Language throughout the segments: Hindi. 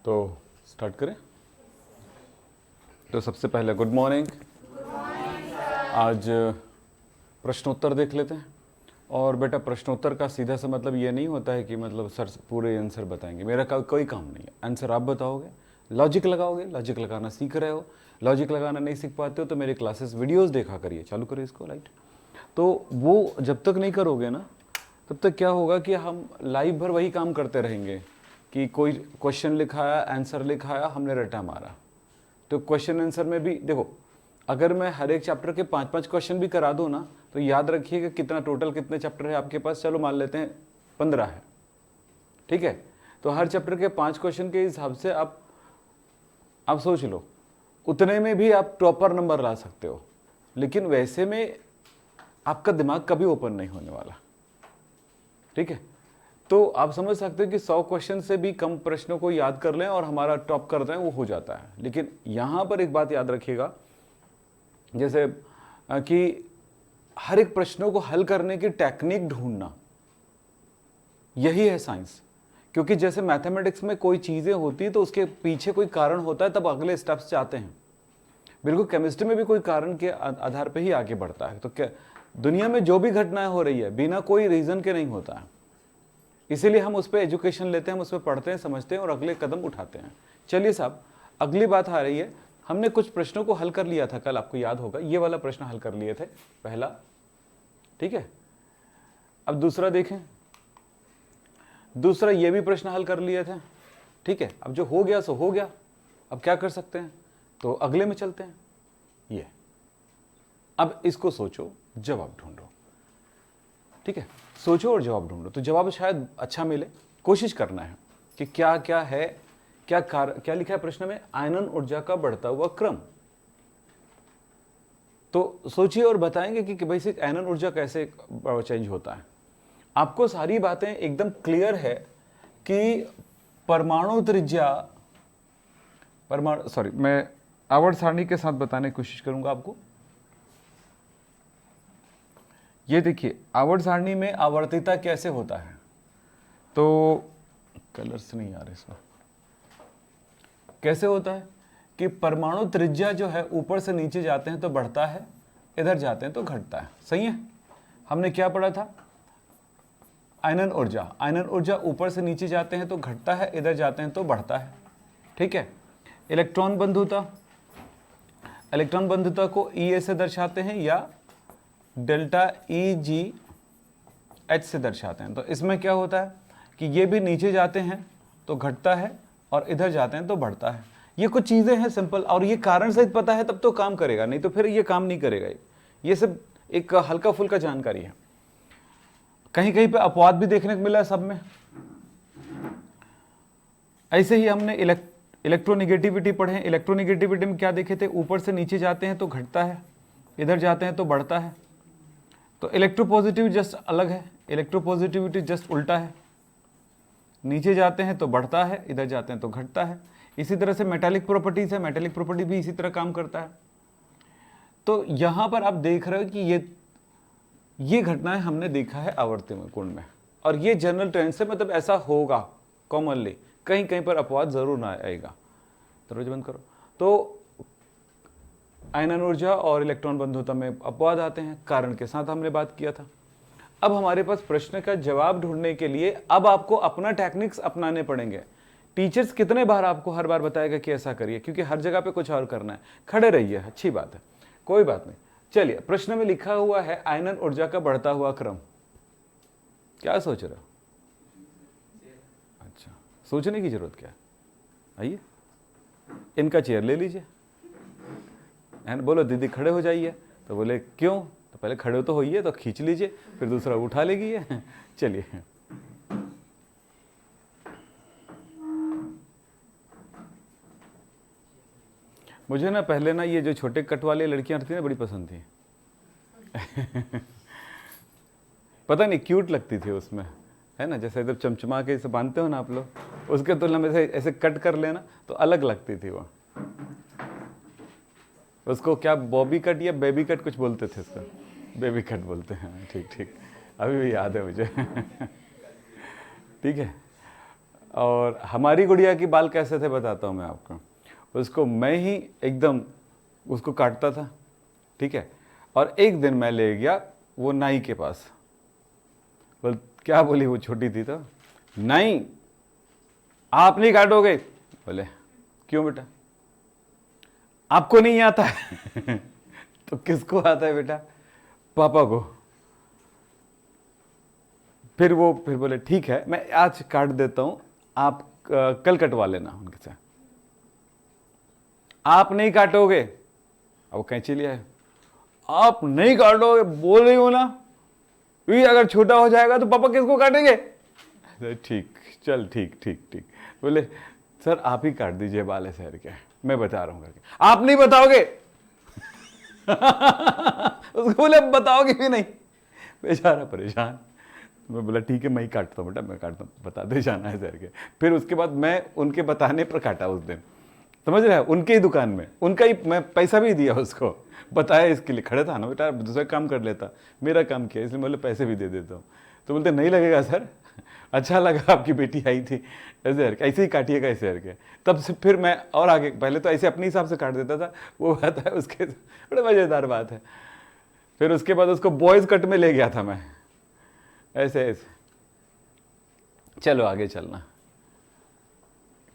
तो स्टार्ट करें। तो सबसे पहले गुड मॉर्निंग। आज प्रश्नोत्तर देख लेते हैं। और बेटा प्रश्नोत्तर का सीधा सा मतलब ये नहीं होता है कि मतलब सर पूरे आंसर बताएंगे, मेरा कोई काम नहीं है। आंसर आप बताओगे, लॉजिक लगाओगे, लॉजिक लगाना सीख रहे हो, लॉजिक लगाना नहीं सीख पाते हो तो मेरे क्लासेस वीडियोस देखा करिए। चालू करिए इसको लाइट। तो वो जब तक नहीं करोगे ना तब तक क्या होगा कि हम लाइव भर वही काम करते रहेंगे कि कोई क्वेश्चन लिखाया, आंसर लिखाया, हमने रटा मारा। तो क्वेश्चन आंसर में भी देखो, अगर मैं हर एक चैप्टर के 5-5 क्वेश्चन भी करा दूँ ना तो याद रखिएगा कितना टोटल कितने चैप्टर है आपके पास। चलो मान लेते हैं 15 है, ठीक है। तो हर चैप्टर के 5 क्वेश्चन के हिसाब से आप सोच लो, उतने में भी आप टॉपर नंबर ला सकते हो। लेकिन वैसे में आपका दिमाग कभी ओपन नहीं होने वाला, ठीक है। तो आप समझ सकते हो कि 100 क्वेश्चन से भी कम प्रश्नों को याद कर लें और हमारा टॉप कर दें, वो हो जाता है। लेकिन यहां पर एक बात याद रखिएगा, जैसे कि हर एक प्रश्नों को हल करने की टेक्निक ढूंढना, यही है साइंस। क्योंकि जैसे मैथमेटिक्स में कोई चीजें होती है तो उसके पीछे कोई कारण होता है, तब अगले स्टेप्स जाते हैं। बिल्कुल केमिस्ट्री में भी कोई कारण के आधार पर ही आगे बढ़ता है। तो क्या दुनिया में जो भी घटनाएं हो रही है बिना कोई रीजन के नहीं होता है। इसीलिए हम उस पर एजुकेशन लेते हैं, हम उस पर पढ़ते हैं, समझते हैं और अगले कदम उठाते हैं। चलिए साहब, अगली बात आ रही है। हमने कुछ प्रश्नों को हल कर लिया था कल, आपको याद होगा, ये वाला प्रश्न हल कर लिए थे पहला, ठीक है। अब दूसरा देखें, दूसरा ये भी प्रश्न हल कर लिए थे, ठीक है। अब जो हो गया सो हो गया, अब क्या कर सकते हैं, तो अगले में चलते हैं। ये अब इसको सोचो, जवाब ढूंढो, ठीक है। सोचो और जवाब ढूंढो, तो जवाब शायद अच्छा मिले। कोशिश करना है कि क्या क्या है, क्या लिखा है प्रश्न में, आयनन ऊर्जा का बढ़ता हुआ क्रम। तो सोचिए और बताएंगे कि बेसिक आयनन ऊर्जा कैसे चेंज होता है। आपको सारी बातें एकदम क्लियर है कि परमाणु त्रिज्या, मैं आवर्त सारणी के साथ बताने की कोशिश करूंगा आपको। ये देखिए, आवर्त सारणी में आवर्तिता कैसे होता है। तो कलर्स नहीं आ रहे इसमें, कैसे होता है कि परमाणु त्रिज्या जो है ऊपर से नीचे जाते हैं तो बढ़ता है, इधर जाते हैं तो घटता है। सही है। हमने क्या पढ़ा था, आयनन ऊर्जा ऊपर से नीचे जाते हैं तो घटता है, इधर जाते हैं तो बढ़ता है, ठीक है। इलेक्ट्रॉन बंधुता को E से दर्शाते हैं या डेल्टा EgH से दर्शाते हैं। तो इसमें क्या होता है कि ये भी नीचे जाते हैं तो घटता है और इधर जाते हैं तो बढ़ता है। ये कुछ चीज़ें हैं सिंपल, और ये कारण सहित पता है तब तो काम करेगा, नहीं तो फिर ये काम नहीं करेगा। ये सब एक हल्का फुल्का जानकारी है। कहीं कहीं पे अपवाद भी देखने को मिला है सब में। ऐसे ही हमने इलेक्ट्रोनिगेटिविटी पढ़े। इलेक्ट्रोनिगेटिविटी में क्या देखे थे, ऊपर से नीचे जाते हैं तो घटता है, इधर जाते हैं तो बढ़ता है। तो इलेक्ट्रोपॉजिटिविटी जस्ट अलग है, इलेक्ट्रोपॉजिटिविटी जस्ट उल्टा है, नीचे जाते हैं तो बढ़ता है, इधर जाते हैं तो घटता है। इसी तरह से मेटालिक प्रॉपर्टीज है, मेटालिक प्रॉपर्टी भी इसी तरह काम करता है। तो यहां पर आप देख रहे हो कि ये घटनाएं हमने देखा है आवर्ती कुंड में, और ये जनरल ट्रेंड से मतलब ऐसा होगा कॉमनली, कहीं कहीं पर अपवाद जरूर ना आएगा। दरवाजा बंद करो। तो आयनन ऊर्जा और इलेक्ट्रॉन बंधुता में अपवाद आते हैं, कारण के साथ हमने बात किया था। अब हमारे पास प्रश्न का जवाब ढूंढने के लिए अब आपको अपना टेक्निक्स अपनाने पड़ेंगे। टीचर्स कितने बार आपको हर बार बताएगा कि ऐसा करिए, क्योंकि हर जगह पे कुछ और करना है। खड़े रहिए, अच्छी बात है, कोई बात नहीं। चलिए, प्रश्न में लिखा हुआ है आयनन ऊर्जा का बढ़ता हुआ क्रम। क्या सोच रहे हो? अच्छा, सोचने की जरूरत क्या है, आइए इनका चेयर ले लीजिए। बोलो दीदी खड़े हो जाइए, तो बोले क्यों, तो पहले खड़े तो होइए, तो खींच लीजिए, फिर दूसरा उठा लेगी ये। चलिए, मुझे ना पहले ना ये जो छोटे कट वाली लड़कियां थी ना बड़ी पसंद थी। पता नहीं क्यूट लगती थी उसमें, है ना, जैसे इधर चमचमा के इसे बांधते हो ना आप लोग, उसके तुलना में ऐसे कट कर लेना तो अलग लगती थी वो। उसको क्या बॉबी कट या बेबी कट कुछ बोलते थे उसको, बेबी कट बोलते हैं, ठीक ठीक, अभी भी याद है मुझे। ठीक है। और हमारी गुड़िया की बाल कैसे थे बताता हूँ मैं आपको। उसको मैं ही एकदम उसको काटता था, ठीक है। और एक दिन मैं ले गया वो नाई के पास। बोल क्या बोली, वो छोटी थी तो, नहीं आप नहीं काटोगे। बोले क्यों बेटा, आपको नहीं आता है तो किसको आता है बेटा, पापा को। फिर बोले ठीक है मैं आज काट देता हूं, आप कल कटवा लेना उनके से। आप नहीं काटोगे, अब वो कैंची लिया है, आप नहीं काटोगे बोल रही हो ना, ये अगर छोटा हो जाएगा तो पापा किसको काटेंगे। ठीक, चल ठीक ठीक ठीक। बोले सर आप ही काट दीजिए बाल ऐसे करके, मैं बता रहा हूं करके। आप नहीं बताओगे उसको बोले बताओगे भी नहीं, बेचारा परेशान। मैं बोला ठीक है मैं ही काटता हूँ बेटा, मैं काटता हूँ, बता दे जाना है सर के। फिर उसके बाद मैं उनके बताने पर काटा उस दिन, समझ रहा है, उनके ही दुकान में, उनका ही मैं पैसा भी दिया उसको, बताया इसके लिए, खड़े था ना बेटा, दूसरा काम कर लेता, मेरा काम किया इसलिए बोले पैसे भी दे देता हूँ। तो बोलते नहीं लगेगा सर, अच्छा लगा आपकी बेटी आई थी ऐसे हर के, ऐसे ही काटिएगा ऐसे हर के। तब से फिर मैं और आगे, पहले तो ऐसे अपने हिसाब से काट देता था, वो बात है उसके, बड़े मज़ेदार बात है। फिर उसके बाद उसको बॉयज़ कट में ले गया था मैं, ऐसे ऐसे। चलो आगे चलना,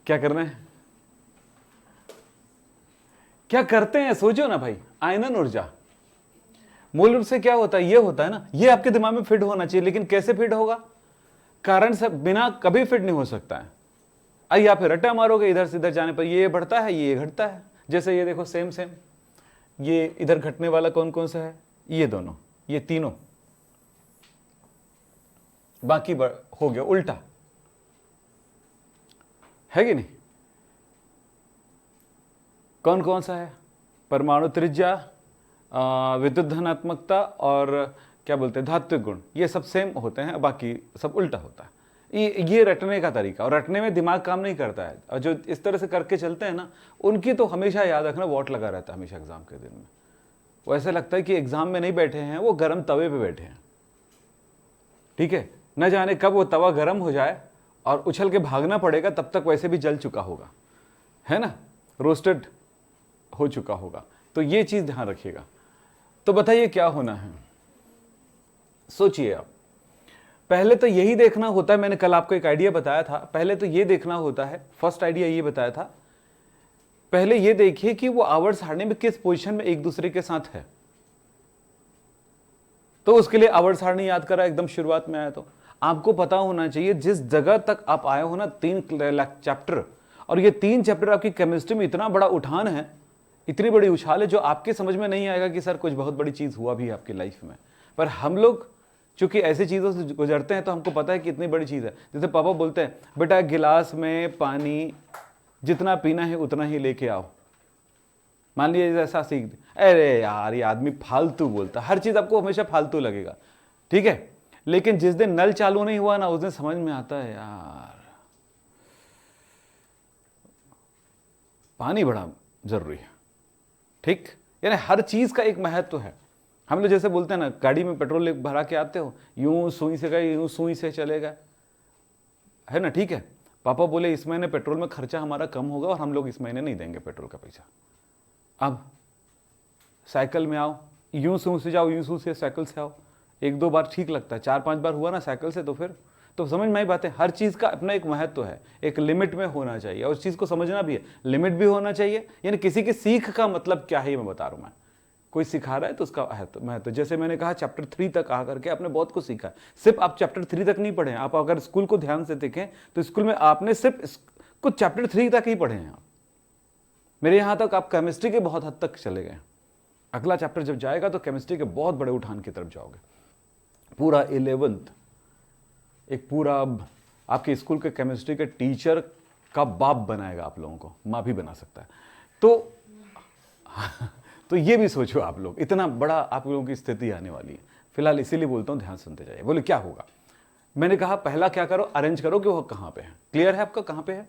क्या करना है, क्या करते हैं सोचो ना भाई। आयनन ऊर्जा मूल रूप से क्या होता है, ये होता है ना, ये आपके दिमाग में फिट होना चाहिए, लेकिन कैसे फिट होगा, कारण से बिना कभी फिट नहीं हो सकता है। आई या फिर रट्टा मारोगे इधर से इधर जाने पर, ये बढ़ता है ये घटता है। जैसे ये देखो सेम सेम, ये इधर घटने वाला कौन कौन सा है, ये दोनों, ये तीनों, बाकी हो गया उल्टा, है कि नहीं। कौन कौन सा है, परमाणु त्रिज्या, विद्युत धनात्मकता और क्या बोलते हैं धात्विक गुण, ये सब सेम होते हैं, बाकी सब उल्टा होता है। ये रटने का तरीका, और रटने में दिमाग काम नहीं करता है, और जो इस तरह से करके चलते हैं ना, उनकी तो हमेशा याद रखना वॉट लगा रहता है हमेशा एग्जाम के दिन में। वो ऐसा लगता है कि एग्जाम में नहीं बैठे हैं, वो गर्म तवे पे बैठे हैं, ठीक है। न जाने कब वो तवा गर्म हो जाए और उछल के भागना पड़ेगा, तब तक वैसे भी जल चुका होगा, है ना, रोस्टेड हो चुका होगा। तो ये चीज ध्यान रखिएगा। तो बताइए क्या होना है, सोचिए आप। पहले तो यही देखना होता है, मैंने कल आपको एक आइडिया बताया था, पहले तो ये देखना होता है, फर्स्ट आइडिया ये बताया था, पहले ये देखिए कि वो आवर्त सारणी में किस पोजीशन में एक दूसरे के साथ है। तो उसके लिए आवर्त सारणी याद करा एकदम शुरुआत में आया, तो आपको पता होना चाहिए जिस जगह तक आप आए हो ना, 3 चैप्टर, और ये 3 चैप्टर आपकी केमिस्ट्री में इतना बड़ा उठान है, इतनी बड़ी उछाल है, जो आपके समझ में नहीं आएगा कि सर कुछ बहुत बड़ी चीज हुआ भी है आपकी लाइफ में। पर हम लोग चूंकि ऐसी चीजों से गुजरते हैं, तो हमको पता है कि इतनी बड़ी चीज है। जैसे पापा बोलते हैं बेटा गिलास में पानी जितना पीना है उतना ही लेके आओ, मान लीजिए ऐसा सीख, अरे यार ये आदमी फालतू बोलता, हर चीज आपको हमेशा फालतू लगेगा, ठीक है। लेकिन जिस दिन नल चालू नहीं हुआ ना, उस दिन समझ में आता है यार पानी बड़ा जरूरी है, ठीक। यानी हर चीज का एक महत्व है। हम लोग जैसे बोलते हैं ना, गाड़ी में पेट्रोल भरा के आते हो, यूं सुई से गए यूं सुई से चलेगा, है ना, ठीक है। पापा बोले इस महीने पेट्रोल में खर्चा हमारा कम होगा और हम लोग इस महीने नहीं देंगे पेट्रोल का पैसा। अब साइकिल में आओ, यूं सुई से जाओ यूं सुई से साइकिल से आओ, 1-2 बार ठीक लगता है, 4-5 बार हुआ ना साइकिल से, तो फिर तो समझ में आई बात है। हर चीज़ का अपना एक महत्व है, एक लिमिट में होना चाहिए, और उस चीज़ को समझना भी है, लिमिट भी होना चाहिए। यानी किसी की सीख का मतलब क्या है ये मैं बता रहा हूँ मैं, कोई सिखा रहा है तो उसका महत्व, जैसे मैंने कहा चैप्टर 3 तक आ करके आपने बहुत कुछ सीखा। सिर्फ आप चैप्टर 3 तक नहीं पढ़े, आप अगर स्कूल को ध्यान से देखें तो स्कूल में आपने सिर्फ कुछ चैप्टर 3 तक ही पढ़े हैं आप। मेरे यहाँ तक आप केमिस्ट्री के बहुत हद तक चले गए, अगला चैप्टर जब जाएगा तो केमिस्ट्री के बहुत बड़े उठान की तरफ जाओगे। पूरा 11th एक पूरा आपके स्कूल के केमिस्ट्री के टीचर का बाप बनाएगा आप लोगों को, माँ भी बना सकता है। तो ये भी सोचो आप लोग, इतना बड़ा आप लोगों की स्थिति आने वाली है। फिलहाल इसीलिए बोलता हूँ ध्यान सुनते जाइए। बोले क्या होगा, मैंने कहा पहला क्या करो, अरेंज करो कि वो कहाँ पे है। क्लियर है आपका, कहाँ पे है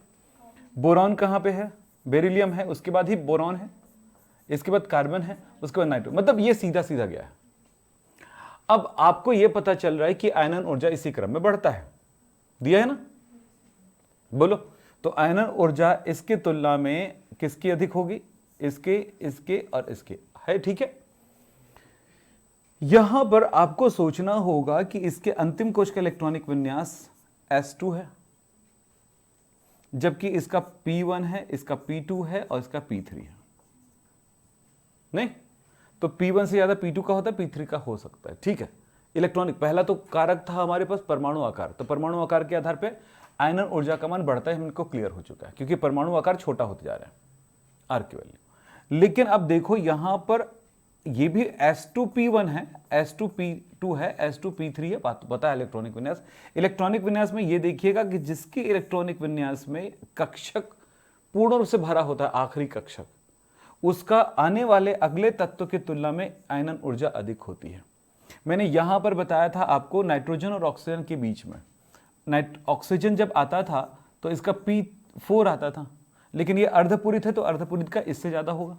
बोरॉन, कहाँ पे है बेरिलियम है, उसके बाद ही बोरॉन है, इसके बाद कार्बन है, उसके बाद नाइट्रो, मतलब ये सीधा सीधा गया है। अब आपको यह पता चल रहा है कि आयनन ऊर्जा इसी क्रम में बढ़ता है, दिया है ना। बोलो। तो आयनन ऊर्जा इसकी तुलना में किसकी अधिक होगी? इसके, इसके और इसके, है ठीक है। यहां पर आपको सोचना होगा कि इसके अंतिम कोश का इलेक्ट्रॉनिक विन्यास s2 है, जबकि इसका p1 है, इसका p2 है और इसका p3 है। नहीं तो p1 से ज्यादा p2 का होता है, p3 का हो सकता है, ठीक है। इलेक्ट्रॉनिक पहला तो कारक था हमारे पास परमाणु आकार, तो परमाणु आकार के आधार पे आयनन ऊर्जा का मान बढ़ता है, हमको क्लियर हो चुका है, क्योंकि परमाणु आकार छोटा होते जा रहा है, आर की वैल्यू। लेकिन अब देखो यहां पर ये भी S2P1 है, S2P2 है, S2P3 है, पता है इलेक्ट्रॉनिक विन्यास। इलेक्ट्रॉनिक विन्यास में ये देखिएगा कि जिसकी इलेक्ट्रॉनिक विन्यास में कक्षक पूर्ण रूप से भरा होता है, आखिरी कक्षक, उसका आने वाले अगले तत्व की तुलना में आयनन ऊर्जा अधिक होती है। मैंने यहां पर बताया था आपको नाइट्रोजन और ऑक्सीजन के बीच में, ऑक्सीजन जब आता था तो इसका P4 आता था, लेकिन ये अर्धपूरित है तो अर्धपूरित का इससे ज्यादा होगा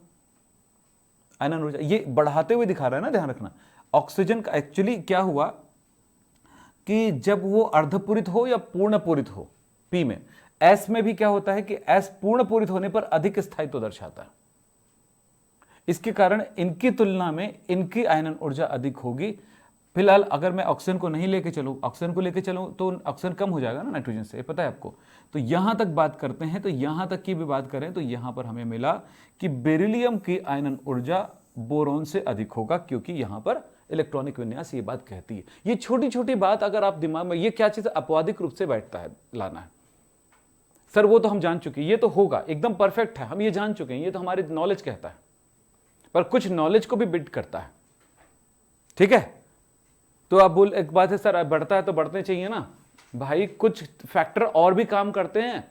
आयनन ऊर्जा। ये बढ़ाते हुए दिखा रहा है ना, ध्यान रखना। ऑक्सीजन का एक्चुअली क्या हुआ कि जब वो अर्धपूरित हो या पूर्णपूरित हो, पी में, एस में भी क्या होता है कि एस पूर्णपूरित होने पर अधिक स्थायित्व दर्शाता है। इसके कारण इनकी तुलना में इनकी आयनन ऊर्जा अधिक होगी। फिलहाल अगर मैं ऑक्सीजन को नहीं लेके चलूं, ऑक्सीजन को लेके चलूं तो ऑक्सीजन कम हो जाएगा ना नाइट्रोजन से, पता है आपको। तो यहां तक बात करते हैं, तो यहां तक की भी बात करें तो यहां पर हमें मिला कि बेरिलियम की आयनन ऊर्जा बोरोन से अधिक होगा, क्योंकि यहां पर इलेक्ट्रॉनिक विन्यास ये बात कहती है। ये छोटी छोटी बात अगर आप दिमाग में, ये क्या चीज अपवादिक रूप से बैठता है लाना है सर, वो तो हम जान चुके हैं, ये तो होगा एकदम परफेक्ट है, हम ये जान चुके हैं, ये तो हमारी नॉलेज कहता है, पर कुछ नॉलेज को भी बिल्ड करता है, ठीक है। तो आप बोल, एक बात है सर बढ़ता है तो बढ़ते चाहिए ना भाई, कुछ फैक्टर और भी काम करते हैं,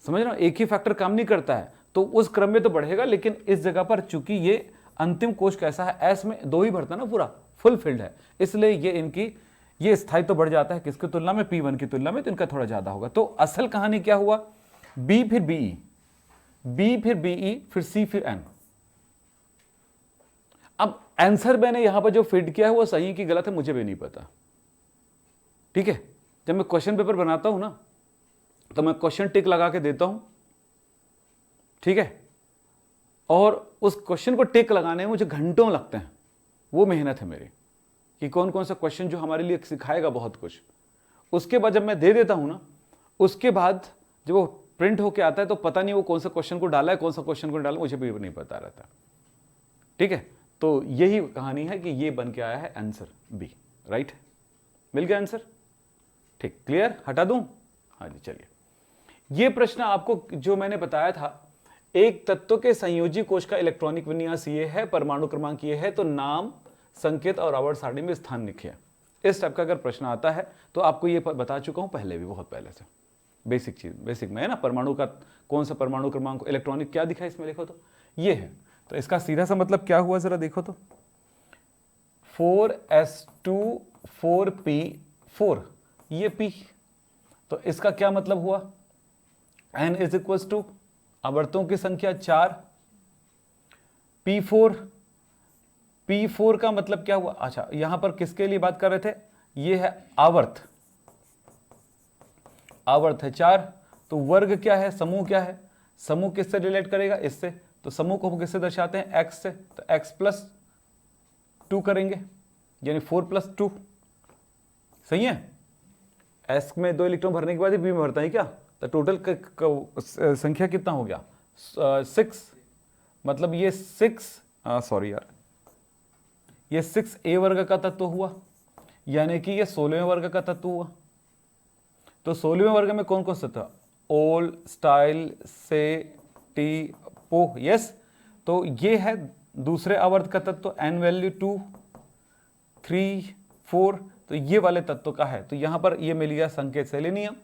समझ रहे हो, एक ही फैक्टर काम नहीं करता है, तो उस क्रम में तो बढ़ेगा। लेकिन इस जगह पर चूंकि ये अंतिम कोश कैसा है, एस में दो ही भरता है ना, पूरा फुल फिल्ड है, इसलिए ये इनकी ये स्थायित्व तो बढ़ जाता है किसकी तुलना में, P1 की तुलना में, तो इनका थोड़ा ज्यादा होगा। तो असल कहानी क्या हुआ, B फिर BE, B फिर BE फिर C फिर N। अब आंसर मैंने यहां पर जो फिट किया है वो सही कि गलत है मुझे भी नहीं पता, ठीक है। जब मैं क्वेश्चन पेपर बनाता हूं ना तो मैं क्वेश्चन टिक लगा के देता हूं, ठीक है, और उस क्वेश्चन को टिक लगाने में मुझे घंटों लगते हैं, वो मेहनत है मेरी कि कौन कौन सा क्वेश्चन जो हमारे लिए सिखाएगा बहुत कुछ। उसके बाद जब मैं दे देता हूं ना, उसके बाद जब वो प्रिंट होके आता है तो पता नहीं वो कौन सा क्वेश्चन को डाला है, कौन सा क्वेश्चन को डाला, मुझे भी नहीं पता रहता, ठीक है। तो यही कहानी है कि ये बन के आया है आंसर बी, राइट, मिल गया आंसर, ठीक, क्लियर, हटा दूं, हाँ जी चलिए। ये प्रश्न आपको जो मैंने बताया था, एक तत्व के संयोजी कोश का इलेक्ट्रॉनिक विन्यास ये है, परमाणु क्रमांक ये है, तो नाम, संकेत और आवर्त सारणी में स्थान लिखिए। इस टाइप का अगर प्रश्न आता है तो आपको ये बता चुका हूं पहले भी, बहुत पहले से, बेसिक चीज, बेसिक में है ना, परमाणु का कौन सा परमाणु क्रमांक, इलेक्ट्रॉनिक क्या दिखा इसमें लिखो तो ये है। तो इसका सीधा सा मतलब क्या हुआ जरा देखो तो, 4s2 4p4, ये p, तो इसका क्या मतलब हुआ, n इज इक्वल टू आवर्तों की संख्या 4, p4 का मतलब क्या हुआ, अच्छा यहां पर किसके लिए बात कर रहे थे, ये है आवर्त, आवर्त है 4, तो वर्ग क्या है, समूह क्या है, समूह किससे रिलेट करेगा, इससे, तो समूह को हम किससे दर्शाते हैं, x से, तो x प्लस 2 करेंगे, यानी 4 प्लस 2, सही है। s में 2 इलेक्ट्रॉन भरने के बाद ही b में भरता है क्या, तो टोटल संख्या कितना हो गया, 6, मतलब ये 6, सॉरी यार, ये 6a वर्ग का तत्व हुआ, यानी कि ये 16वें वर्ग का तत्व हुआ। तो 16वें वर्ग में कौन कौन सा था, ओल, स्टाइल, से, टी, पो, यस, तो ये है दूसरे आवर्त का तत्व, n वैल्यू 2, 3, 4, तो ये वाले तत्व का है। तो यहां पर ये मिल गया संकेत सेलेनियम।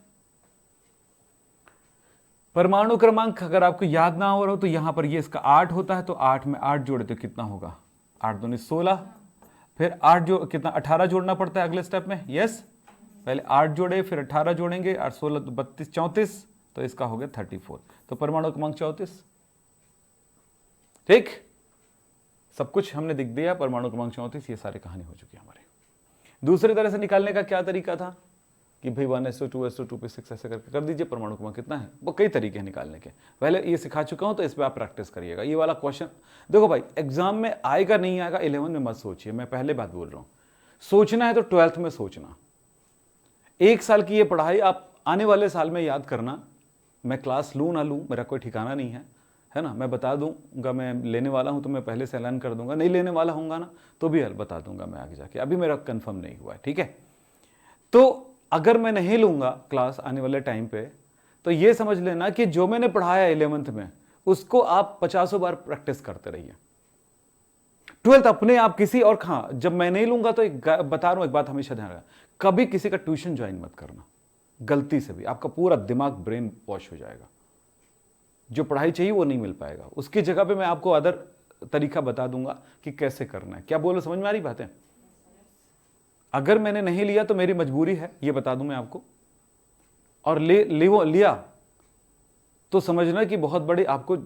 परमाणु क्रमांक अगर आपको याद ना हो तो यहां पर ये इसका 8 होता है, तो 8 में 8 जोड़े तो कितना होगा, 8 दूनी 16, फिर 8 जो कितना 18 जोड़ना पड़ता है अगले स्टेप में, यस, पहले 8 जोड़े फिर 18 जोड़ेंगे, 8 16 तो 32 34, तो इसका हो गया 34, तो परमाणु क्रमांक 34, ठीक, सब कुछ हमने दिख दिया, परमाणु क्रमांक 34, ये सारी कहानी हो चुकी है हमारी। दूसरी तरह से निकालने का क्या तरीका था, कि भाई 1:2 2:6 ऐसे करके कर दीजिए, परमाणु क्रमांक कितना है। वो कई तरीके हैं निकालने के, पहले ये सिखा चुका हूं तो इस पर आप प्रैक्टिस करिएगा। ये वाला क्वेश्चन देखो भाई, एग्जाम में आएगा नहीं आएगा 11 में मत सोचिए, मैं पहले बात बोल रहा हूं। सोचना है तो 12th में सोचना। 1 साल की ये पढ़ाई आप आने वाले साल में याद करना। मैं क्लास लूँ ना लूँ मेरा कोई ठिकाना नहीं है ना। मैं बता दूंगा मैं लेने वाला हूं तो मैं पहले से ऐलान कर दूंगा, नहीं लेने वाला होऊंगा ना तो भी बता दूंगा मैं आगे जाके, अभी मेरा कंफर्म नहीं हुआ है, ठीक है। तो अगर मैं नहीं लूंगा क्लास आने वाले टाइम पे, तो ये समझ लेना कि जो मैंने पढ़ाया 11th में उसको आप 50 बार प्रैक्टिस करते रहिए। 12th अपने आप किसी और, हाँ जब मैं नहीं लूंगा तो बता रहा हूं एक बात हमेशा ध्यान रखना, कभी किसी का ट्यूशन ज्वाइन मत करना गलती से भी, आपका पूरा दिमाग ब्रेन वॉश हो जाएगा। जो पढ़ाई चाहिए वो नहीं मिल पाएगा। उसकी जगह पे मैं आपको अदर तरीका बता दूंगा कि कैसे करना है। क्या बोलो, समझ में आ रही बात है? अगर मैंने नहीं लिया तो मेरी मजबूरी है, ये बता दूं मैं आपको, और लिया तो समझना कि बहुत बड़ी आपको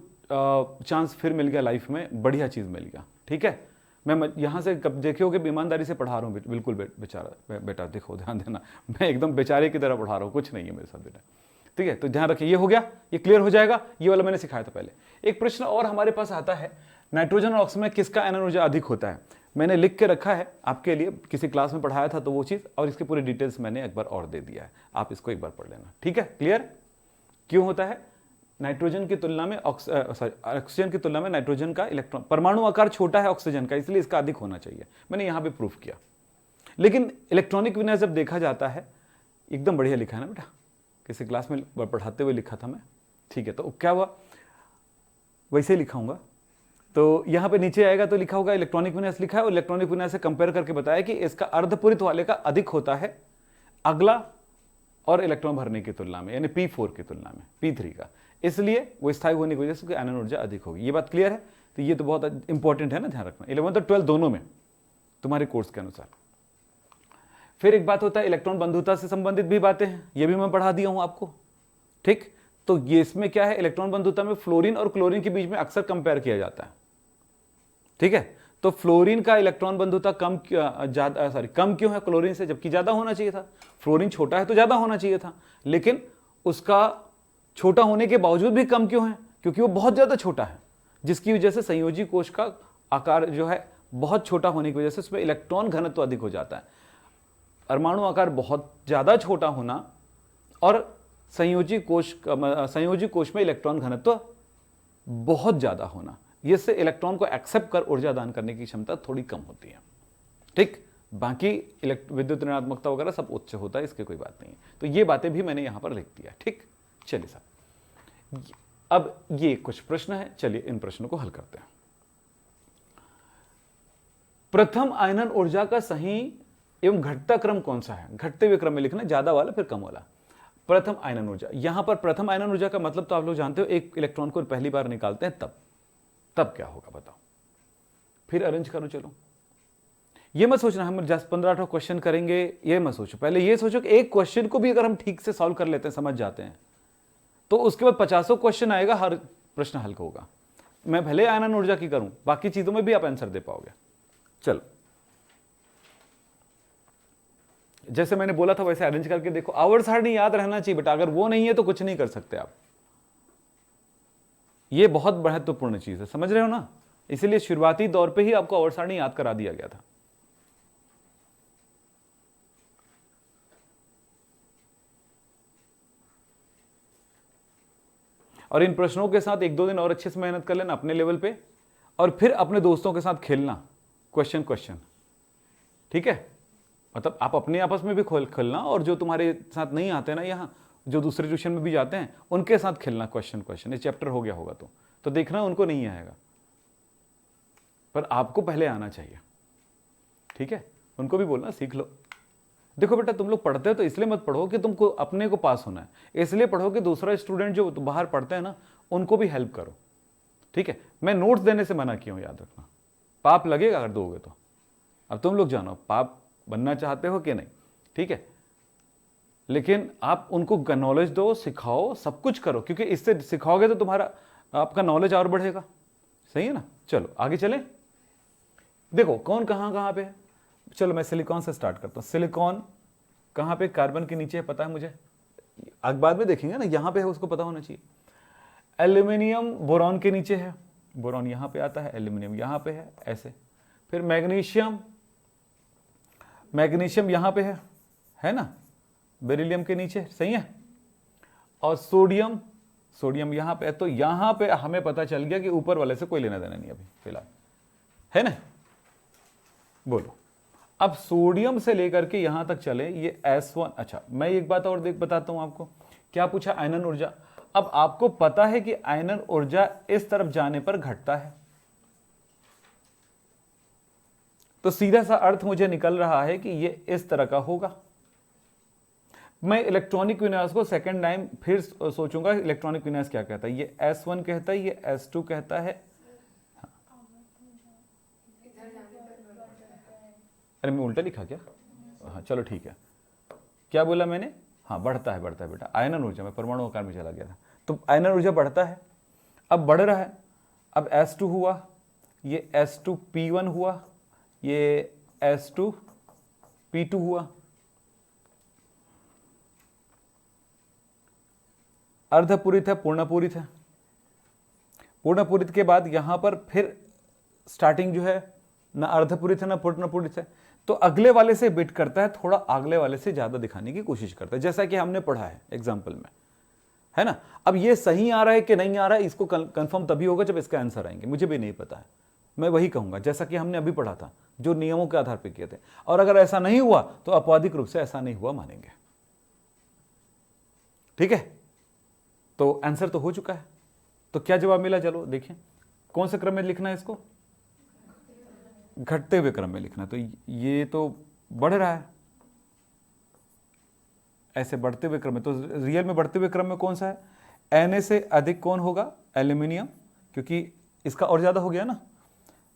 चांस फिर मिल गया लाइफ में, बढ़िया चीज मिल गया, ठीक है। मैं यहां से कब देखे हो कि ईमानदारी से पढ़ा रहा हूं, बिल्कुल बेचारा बेटा, देखो ध्यान देना, मैं एकदम बेचारे की तरह पढ़ा रहा हूं, कुछ नहीं है मेरे साथ बेटा, ठीक है। तो ध्यान रखिए, ये हो गया, ये क्लियर हो जाएगा। ये वाला मैंने सिखाया था पहले। एक प्रश्न और हमारे पास आता है, नाइट्रोजन और ऑक्सीजन में किसका आयनन ऊर्जा अधिक होता है। मैंने लिख के रखा है आपके लिए, किसी क्लास में पढ़ाया था तो वो चीज, और इसकी पूरी डिटेल्स मैंने एक बार और दे दिया है, आप इसको एक बार पढ़ लेना, ठीक है। क्लियर क्यों होता है? नाइट्रोजन की तुलना में ऑक्सीजन की तुलना में नाइट्रोजन का इलेक्ट्रॉन परमाणु आकार छोटा है ऑक्सीजन का, इसलिए इसका अधिक होना चाहिए। मैंने यहां पे प्रूफ किया। लेकिन इलेक्ट्रॉनिक विन्यास जब देखा जाता है, एकदम बढ़िया लिखा है ना बेटा, किसी क्लास में पढ़ाते हुए लिखा था मैं, ठीक है। तो क्या हुआ, वैसे लिखाऊंगा। तो यहां पे नीचे आएगा तो लिखा होगा इलेक्ट्रॉनिक विन्यास लिखा है, और इलेक्ट्रॉनिक विन्यास से कंपेयर करके बताया कि इसका अर्धपूरित वाले का अधिक होता है अगला और इलेक्ट्रॉन भरने की तुलना में, यानी P4 की तुलना में P3 का, इसलिए वो स्थायी होने की वजह से आयनन ऊर्जा अधिक होगी। ये बात क्लियर है? तो ये तो बहुत इंपॉर्टेंट है ना, ध्यान रखना 11th और 12th दोनों में तुम्हारे कोर्स के अनुसार। फिर एक बात होता है इलेक्ट्रॉन बंधुता से संबंधित भी बातें हैं, ये भी मैं पढ़ा दिया हूं आपको, ठीक। तो ये इसमें क्या है, इलेक्ट्रॉन बंधुता में फ्लोरीन और क्लोरीन के बीच में अक्सर कंपेयर किया जाता है, ठीक है। तो फ्लोरीन का इलेक्ट्रॉन बंधुता कम क्यों है क्लोरीन से, जबकि ज्यादा होना चाहिए था। फ्लोरीन छोटा है तो ज्यादा होना चाहिए था, लेकिन उसका छोटा होने के बावजूद भी कम क्यों है? क्योंकि वो बहुत ज्यादा छोटा है, जिसकी वजह से संयोजी कोश का आकार जो है बहुत छोटा होने की वजह से उसमें इलेक्ट्रॉन घनत्व अधिक हो जाता है। परमाणु आकार बहुत ज्यादा छोटा होना और संयोजी कोश में इलेक्ट्रॉन घनत्व बहुत ज्यादा होना, इससे इलेक्ट्रॉन को एक्सेप्ट कर ऊर्जा दान करने की क्षमता थोड़ी कम होती है, ठीक। बाकी विद्युत ऋणात्मकता वगैरह सब उच्च होता है, इसकी कोई बात नहीं है। तो ये बातें भी मैंने यहां पर लिख दिया, ठीक। चलिए साहब, अब ये कुछ प्रश्न है, चलिए इन प्रश्नों को हल करते हैं। प्रथम आयनन ऊर्जा का सही एवं घटता क्रम कौन सा है? घटते हुए क्रम में लिखना, ज्यादा वाला फिर कम वाला। प्रथम आयनन ऊर्जा, यहां पर प्रथम आयनन ऊर्जा का मतलब तो आप लोग जानते हो, एक इलेक्ट्रॉन को पहली बार निकालते हैं तब क्या होगा बताओ, फिर अरेंज करो। चलो ये मत सोचना हम 10-15 क्वेश्चन करेंगे, ये मत सोचो। पहले ये सोचो कि एक क्वेश्चन को भी अगर हम ठीक से सॉल्व कर लेते हैं, समझ जाते हैं, तो उसके बाद 50 क्वेश्चन आएगा, हर प्रश्न हल होगा। मैं भले आयनन ऊर्जा की करूं, बाकी चीजों में भी आप आंसर दे पाओगे। चलो जैसे मैंने बोला था वैसे अरेंज करके देखो। आवर्त सारणी याद रहना चाहिए बेटा, अगर वो नहीं है तो कुछ नहीं कर सकते आप। ये बहुत महत्वपूर्ण चीज है, समझ रहे हो ना? इसीलिए शुरुआती दौर पे ही आपको आवर्त सारणी याद करा दिया गया था। और इन प्रश्नों के साथ 1-2 दिन और अच्छे से मेहनत कर लेना अपने लेवल पे, और फिर अपने दोस्तों के साथ खेलना क्वेश्चन, ठीक है। मतलब आप अपने आपस में भी खेलना, और जो तुम्हारे साथ नहीं आते ना, यहाँ जो दूसरे ट्यूशन में भी जाते हैं, उनके साथ खेलना क्वेश्चन। ये चैप्टर हो गया होगा तो देखना उनको नहीं आएगा, पर आपको पहले आना चाहिए, ठीक है। उनको भी बोलना सीख लो। देखो बेटा, तुम लोग पढ़ते हो तो इसलिए मत पढ़ो कि तुमको अपने को पास होना है, इसलिए पढ़ो कि दूसरा स्टूडेंट जो बाहर पढ़ते हैं ना, उनको भी हेल्प करो, ठीक है। मैं नोट्स देने से मना किया हूं, याद रखना। पाप लगेगा अगर दोगे तो। अब तुम लोग जानो पाप बनना चाहते हो कि नहीं, ठीक है। लेकिन आप उनको नॉलेज दो, सिखाओ, सब कुछ करो, क्योंकि इससे सिखाओगे तो तुम्हारा आपका नॉलेज और बढ़ेगा, सही है ना। चलो आगे चले। देखो कौन कहां पे है। चलो मैं सिलिकॉन से स्टार्ट करता हूं। सिलिकॉन कहाँ पे कार्बन के नीचे है पता है मुझे, बाद में देखेंगे ना, यहाँ पे है उसको पता होना चाहिए। एल्यूमिनियम बोरॉन के नीचे है, बोरॉन यहाँ पे आता है, एल्यूमिनियम यहाँ पे है ऐसे। फिर मैग्नीशियम, मैग्नीशियम यहाँ पे है ना, बेरिलियम के नीचे, सही है। और सोडियम, सोडियम यहाँ पे है। तो यहाँ पे हमें पता चल गया कि ऊपर वाले से कोई लेना देना नहीं अभी फिलहाल, है ना। बोलो, अब सोडियम से लेकर के यहां तक चले, ये S1। अच्छा, मैं एक बात और बताता हूं आपको, क्या पूछा, आयनन ऊर्जा। अब आपको पता है कि आयनन ऊर्जा इस तरफ जाने पर घटता है, तो सीधा सा अर्थ मुझे निकल रहा है कि ये इस तरह का होगा। मैं इलेक्ट्रॉनिक विन्यास को सेकंड टाइम फिर सोचूंगा, इलेक्ट्रॉनिक विन्यास क्या कहता है। ये S1 कहता है, ये S2 कहता है। अरे मैं उल्टा लिखा क्या? हाँ चलो ठीक है, क्या बोला मैंने? हाँ बढ़ता है बेटा, आयनन ऊर्जा में परमाणु आकार में चला गया था, तो आयनन ऊर्जा बढ़ता है, अब बढ़ रहा है। अब S2 हुआ, ये S2P1 हुआ, ये S2P2 हुआ। अर्धपूरित है, पूर्णपूरित है। पूर्णपूरित के बाद यहां पर फिर स्टार्टिंग जो है ना अर्धपूरित है ना पूर्णपूरित है, तो अगले वाले से बिट करता है, थोड़ा अगले वाले से ज्यादा दिखाने की कोशिश करता है, जैसा कि हमने पढ़ा है एग्जाम्पल में, है ना। अब ये सही आ रहा है कि नहीं आ रहा है, इसको कंफर्म तभी होगा जब इसका आंसर आएंगे, मुझे भी नहीं पता है, मैं वही कहूंगा जैसा कि हमने अभी पढ़ा था, जो नियमों के आधार पर किए थे। और अगर ऐसा नहीं हुआ तो अपवादिक रूप से ऐसा नहीं हुआ मानेंगे, ठीक है। तो आंसर तो हो चुका है, तो क्या जवाब मिला, चलो देखिए कौन से क्रम में लिखना है इसको, घटते हुए क्रम में लिखना। तो ये तो बढ़ रहा है, ऐसे बढ़ते हुए क्रम में, तो रियल में बढ़ते हुए क्रम में कौन सा है, Na से अधिक कौन होगा, एल्यूमिनियम, क्योंकि इसका और ज्यादा हो गया ना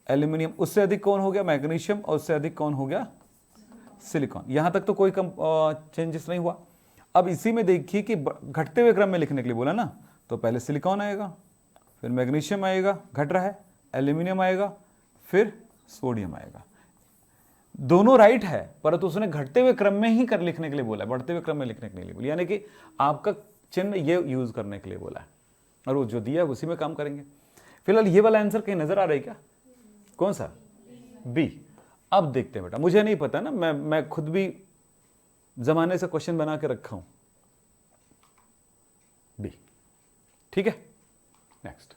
एल्यूमिनियम। उससे अधिक कौन हो गया, मैग्नीशियम, और उससे अधिक कौन हो गया, सिलिकॉन। यहां तक तो कोई कम चेंजेस नहीं हुआ। अब इसी में देखिए कि घटते हुए क्रम में लिखने के लिए बोला ना, तो पहले सिलिकॉन आएगा, फिर मैग्नीशियम आएगा, घट रहा है, एल्यूमिनियम आएगा, फिर सोडियम आएगा। दोनों राइट है, परंतु उसने घटते हुए क्रम में ही कर लिखने के लिए बोला है, बढ़ते हुए क्रम में लिखने के लिए बोला, यानी कि आपका चिन्ह ये यूज करने के लिए बोला है, और वो जो दिया है उसी में काम करेंगे। फिलहाल ये वाला आंसर कहीं नजर आ रहा है क्या, कौन सा, बी। अब देखते हैं बेटा, मुझे नहीं पता ना, मैं खुद भी जमाने से क्वेश्चन बना के रखा हूं, बी, ठीक है। नेक्स्ट,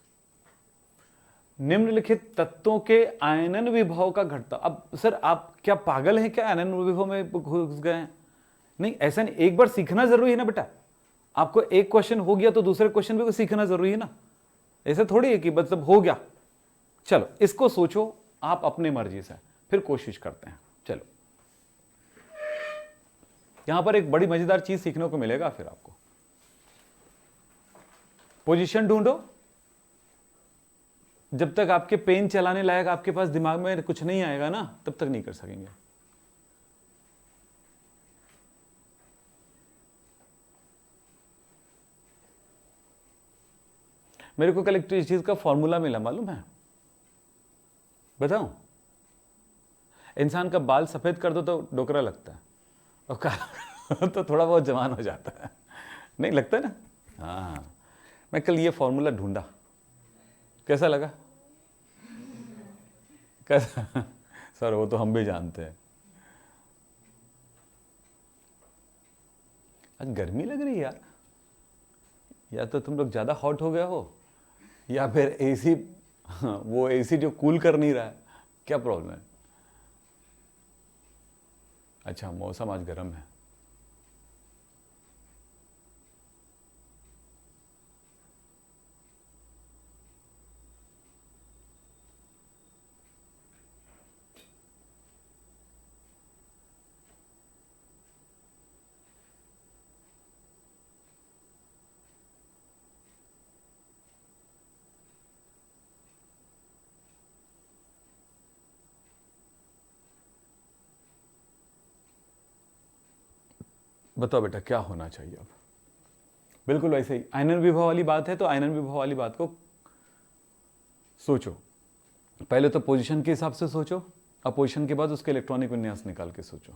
निम्नलिखित तत्वों के आयनन विभव का घटता। अब सर आप क्या पागल हैं क्या, आयनन विभव में घुस गए हैं? नहीं, ऐसा नहीं, एक बार सीखना जरूरी है ना बेटा, आपको एक क्वेश्चन हो गया तो दूसरे क्वेश्चन भी सीखना जरूरी है ना, ऐसा थोड़ी है कि मतलब हो गया। चलो इसको सोचो आप अपनी मर्जी से, फिर कोशिश करते हैं। चलो यहां पर एक बड़ी मजेदार चीज सीखने को मिलेगा, फिर आपको पोजीशन ढूंढो। जब तक आपके पेन चलाने लायक आपके पास दिमाग में कुछ नहीं आएगा ना, तब तक नहीं कर सकेंगे। मेरे को कल एक चीज का फॉर्मूला मिला, मालूम है, बताऊं? इंसान का बाल सफेद कर दो तो डोकरा लगता है, और काला तो थोड़ा बहुत जवान हो जाता है, नहीं लगता है ना। हाँ, मैं कल ये फॉर्मूला ढूंढा, कैसा लगा? कैसा? सर वो तो हम भी जानते हैं। आज गर्मी लग रही है यार, या तो तुम लोग ज्यादा हॉट हो गया हो, या फिर एसी, वो एसी जो कूल कर नहीं रहा है, क्या प्रॉब्लम है? अच्छा, मौसम आज गर्म है। बताओ बेटा क्या होना चाहिए अब? बिल्कुल वैसे ही, आयनन विभव वाली बात है तो आयनन विभव वाली बात को सोचो। पहले तो पोजीशन के हिसाब से सोचो, और पोजीशन के बाद उसके इलेक्ट्रॉनिक विन्यास निकाल के सोचो।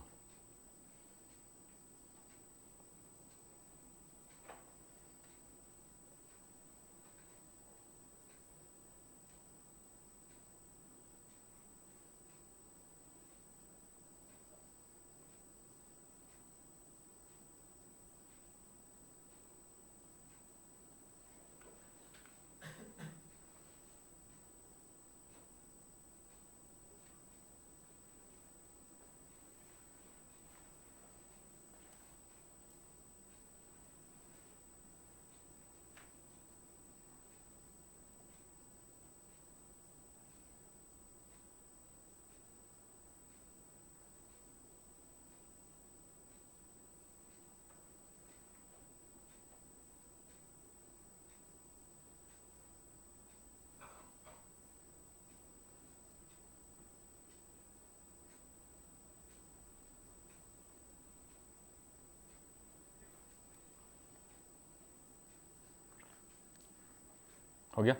हो गया।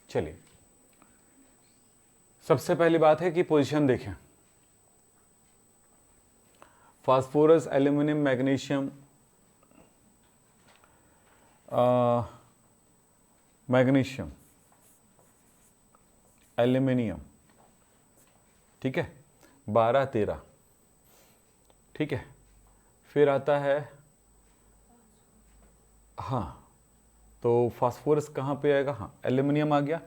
चलिए, सबसे पहली बात है कि पोजीशन देखें। Phosphorus, aluminium, magnesium, magnesium, aluminium, ठीक है, 12, 13, ठीक है। फिर आता है, हाँ, तो फास्फोरस कहाँ पे आएगा? हाँ, एल्यूमिनियम आ गया।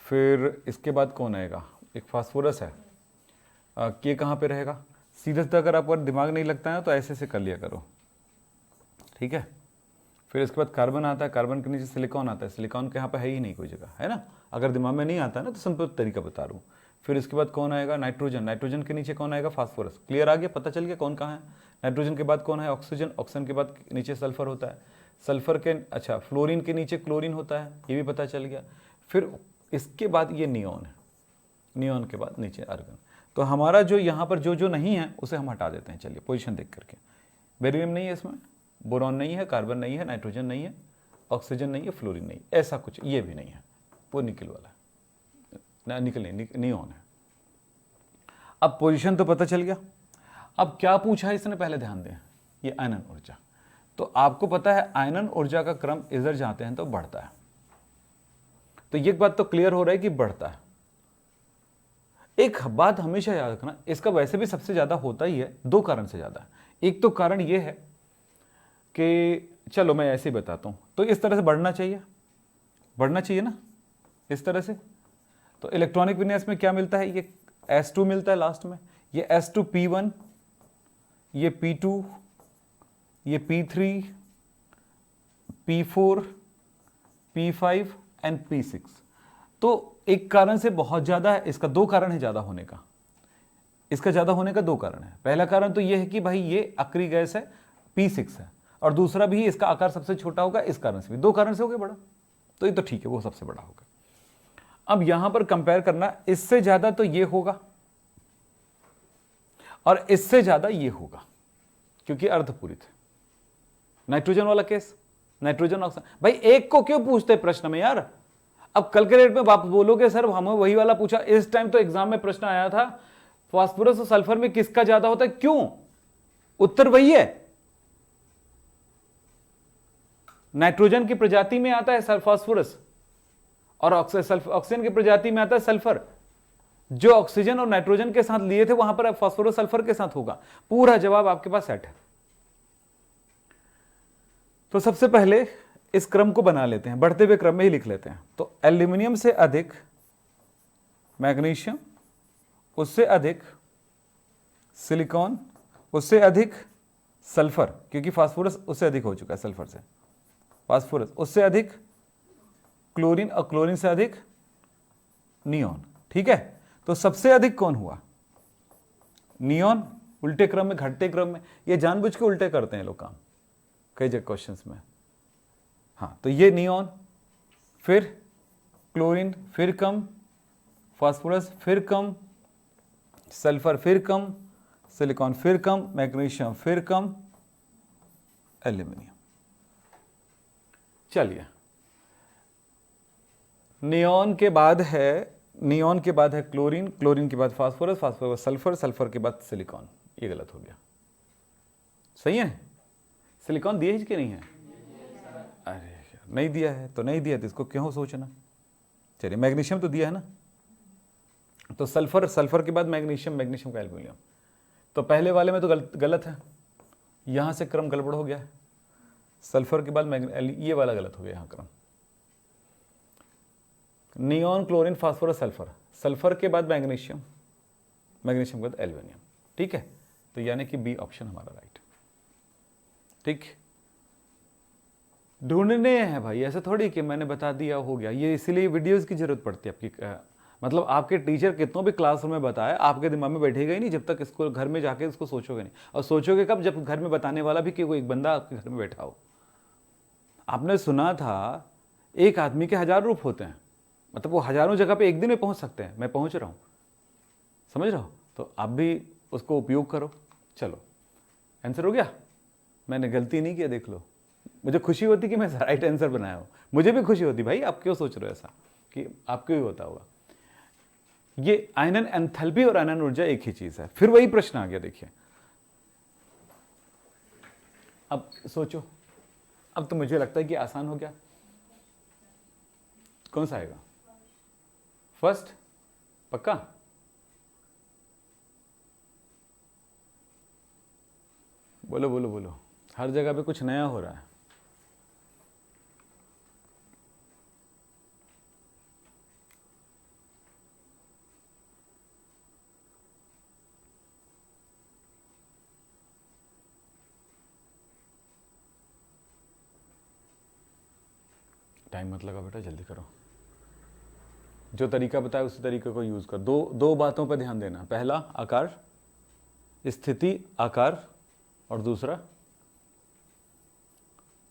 फिर इसके बाद कौन आएगा? एक फास्फोरस है, ये कहाँ पे रहेगा? सीधे सीधा अगर आपको दिमाग नहीं लगता है तो ऐसे से कर लिया करो, ठीक है। फिर इसके बाद कार्बन आता है, कार्बन के नीचे सिलिकॉन आता है, सिलिकॉन के यहाँ पे है ही नहीं कोई जगह, है ना। अगर दिमाग में नहीं आता ना तो सिंपल तरीका बता रहा हूँ। फिर इसके बाद कौन आएगा? नाइट्रोजन, नाइट्रोजन के नीचे कौन आएगा? फास्फोरस। क्लियर आ गया, पता चल गया कौन कहाँ है। नाइट्रोजन के बाद कौन है? ऑक्सीजन, ऑक्सीजन के बाद नीचे सल्फर होता है, सल्फर के अच्छा फ्लोरीन के नीचे क्लोरीन होता है, ये भी पता चल गया। फिर इसके बाद ये नियॉन है, नियॉन के बाद नीचे आर्गन। तो हमारा जो यहाँ पर जो जो नहीं है उसे हम हटा देते हैं। चलिए पोजीशन देख करके, बेरिलियम नहीं है इसमें, बोरॉन नहीं है, कार्बन नहीं है, नाइट्रोजन नहीं है, ऑक्सीजन नहीं है, फ्लोरीन नहीं, ऐसा कुछ ये भी नहीं है, वो निकल वाला है ना, निकल नहीं, नियॉन है। अब पोजीशन तो पता चल गया। अब क्या पूछा है इसने, पहले ध्यान दें, ये आयनन ऊर्जा। तो आपको पता है आयनन ऊर्जा का क्रम इधर जाते हैं तो बढ़ता है, तो ये बात तो क्लियर हो रहा है कि बढ़ता है। एक बात हमेशा याद रखना, इसका वैसे भी सबसे ज्यादा होता ही है, दो कारण से ज्यादा। एक तो कारण ये है कि चलो मैं ऐसे ही बताता हूं, तो इस तरह से बढ़ना चाहिए, बढ़ना चाहिए ना इस तरह से। तो इलेक्ट्रॉनिक विन्यास में क्या मिलता है? ये S2 मिलता है लास्ट में, ये S2 P1, ये P2, ये P3, P4, P5 and P6। तो एक कारण से बहुत ज्यादा है, इसका दो कारण है ज्यादा होने का, इसका ज्यादा होने का दो कारण है। पहला कारण तो ये है कि भाई ये अक्री गैस है, P6 है, और दूसरा भी इसका आकार सबसे छोटा होगा, इस कारण से भी, दो कारण से हो गया बड़ा, तो ये तो ठीक है, वो सबसे बड़ा होगा। अब यहां पर कंपेयर करना, इससे ज्यादा तो ये होगा और इससे ज्यादा ये होगा, क्योंकि अर्धपूरित है। नाइट्रोजन वाला केस, नाइट्रोजन ऑक्साइड, भाई एक को क्यों पूछते प्रश्न में यार? अब कल के डेट में आप बोलोगे सर हमें वही वाला पूछा, इस टाइम तो एग्जाम में प्रश्न आया था फास्फोरस और सल्फर में किसका ज्यादा होता है, क्यों? उत्तर वही है, नाइट्रोजन की प्रजाति में आता है फास्फोरस और ऑक्सीजन की प्रजाति में आता है सल्फर। जो ऑक्सीजन और नाइट्रोजन के साथ लिए थे वहां पर फास्फोरस सल्फर के साथ होगा। पूरा जवाब आपके पास सेट है। तो सबसे पहले इस क्रम को बना लेते हैं, बढ़ते हुए क्रम में ही लिख लेते हैं। तो एल्यूमिनियम से अधिक मैग्नीशियम, उससे अधिक सिलिकॉन, उससे अधिक सल्फर, क्योंकि फास्फोरस उससे अधिक हो चुका है सल्फर से, फास्फोरस उससे अधिक क्लोरीन, और क्लोरीन से अधिक नियॉन। ठीक है, तो सबसे अधिक कौन हुआ? नियॉन। उल्टे क्रम में, घटते क्रम में, ये जानबूझ के उल्टे करते हैं लोग काम कई जगह क्वेश्चंस में। हाँ, तो ये नियॉन, फिर क्लोरीन, फिर कम, फास्फोरस फिर कम, सल्फर फिर कम, सिलिकॉन फिर कम, मैग्नीशियम फिर कम, एल्यूमिनियम। चलिए, नियॉन के बाद है, नियॉन के बाद है क्लोरीन, क्लोरीन के बाद फास्फोरस, फास्फोरस सल्फर, सल्फर के बाद सिलिकॉन। ये गलत हो गया, सही है? सिलिकॉन दिए ही कि नहीं है? अरे नहीं दिया है तो नहीं दिया, तो इसको क्यों सोचना। चलिए, मैग्नीशियम तो दिया है ना, तो सल्फर, सल्फर के बाद मैग्नीशियम, मैग्नीशियम का एल्यूमिनियम। तो पहले वाले में तो गलत है, यहां से क्रम गड़बड़ हो गया है। सल्फर के बाद ये वाला गलत हो गया यहां क्रम। Neon, chlorine, phosphorus, sulphur, sulphur के बाद मैग्नीशियम, मैग्नीशियम के बाद एल्यूमिनियम। ठीक है, तो यानी कि बी ऑप्शन हमारा राइट। ठीक, ढूंढने हैं भाई, ऐसे थोड़ी कि मैंने बता दिया हो गया। ये इसीलिए वीडियोस की जरूरत पड़ती है आपकी, मतलब आपके टीचर कितनों भी क्लासरूम में बताए, आपके दिमाग में बैठेगा ही नहीं जब तक इसको घर में जाके इसको सोचोगे नहीं। और सोचोगे कब? जब घर में बताने वाला भी कि कोई एक बंदा आपके घर में बैठा हो। आपने सुना था एक आदमी के 1000 रूप होते हैं, मतलब वो हजारों जगह पे एक दिन में पहुंच सकते हैं। मैं पहुंच रहा हूं, समझ रहा हो? तो आप भी उसको उपयोग करो। चलो, आंसर हो गया, मैंने गलती नहीं किया, देख लो। मुझे खुशी होती कि मैं राइट आंसर बनाया हूँ, मुझे भी खुशी होती भाई, आप क्यों सोच रहे हो ऐसा कि आपको ही होता होगा। ये आयनन एंथैल्पी और आयनन ऊर्जा एक ही चीज है। फिर वही प्रश्न आ गया, देखिए अब सोचो, अब तो मुझे लगता है कि आसान हो गया। कौन सा आएगा? फर्स्ट? पक्का? बोलो बोलो बोलो, हर जगह पे कुछ नया हो रहा है। टाइम मत लगा बेटा, जल्दी करो। जो तरीका बताया उसी तरीके को यूज कर। दो बातों पर ध्यान देना। पहला आकार, स्थिति आकार, और दूसरा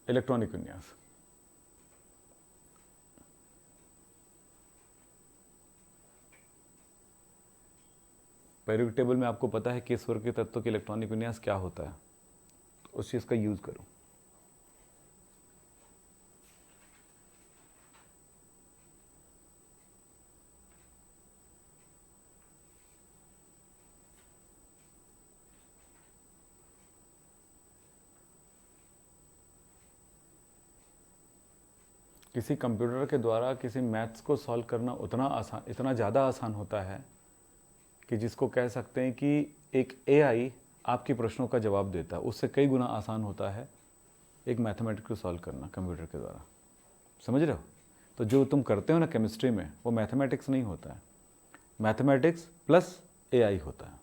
इलेक्ट्रॉनिक विन्यास। पेरियोडिक टेबल में आपको पता है कि ईश्वर के तत्व के इलेक्ट्रॉनिक विन्यास क्या होता है, तो उस चीज का यूज करो। किसी कंप्यूटर के द्वारा किसी मैथ्स को सॉल्व करना उतना आसान, इतना ज़्यादा आसान होता है कि जिसको कह सकते हैं कि एक एआई आपके प्रश्नों का जवाब देता है, उससे कई गुना आसान होता है एक मैथमेटिक्स को सॉल्व करना कंप्यूटर के द्वारा। समझ रहे हो? तो जो तुम करते हो ना केमिस्ट्री में, वो मैथमेटिक्स नहीं होता है, मैथमेटिक्स प्लस एआई होता है।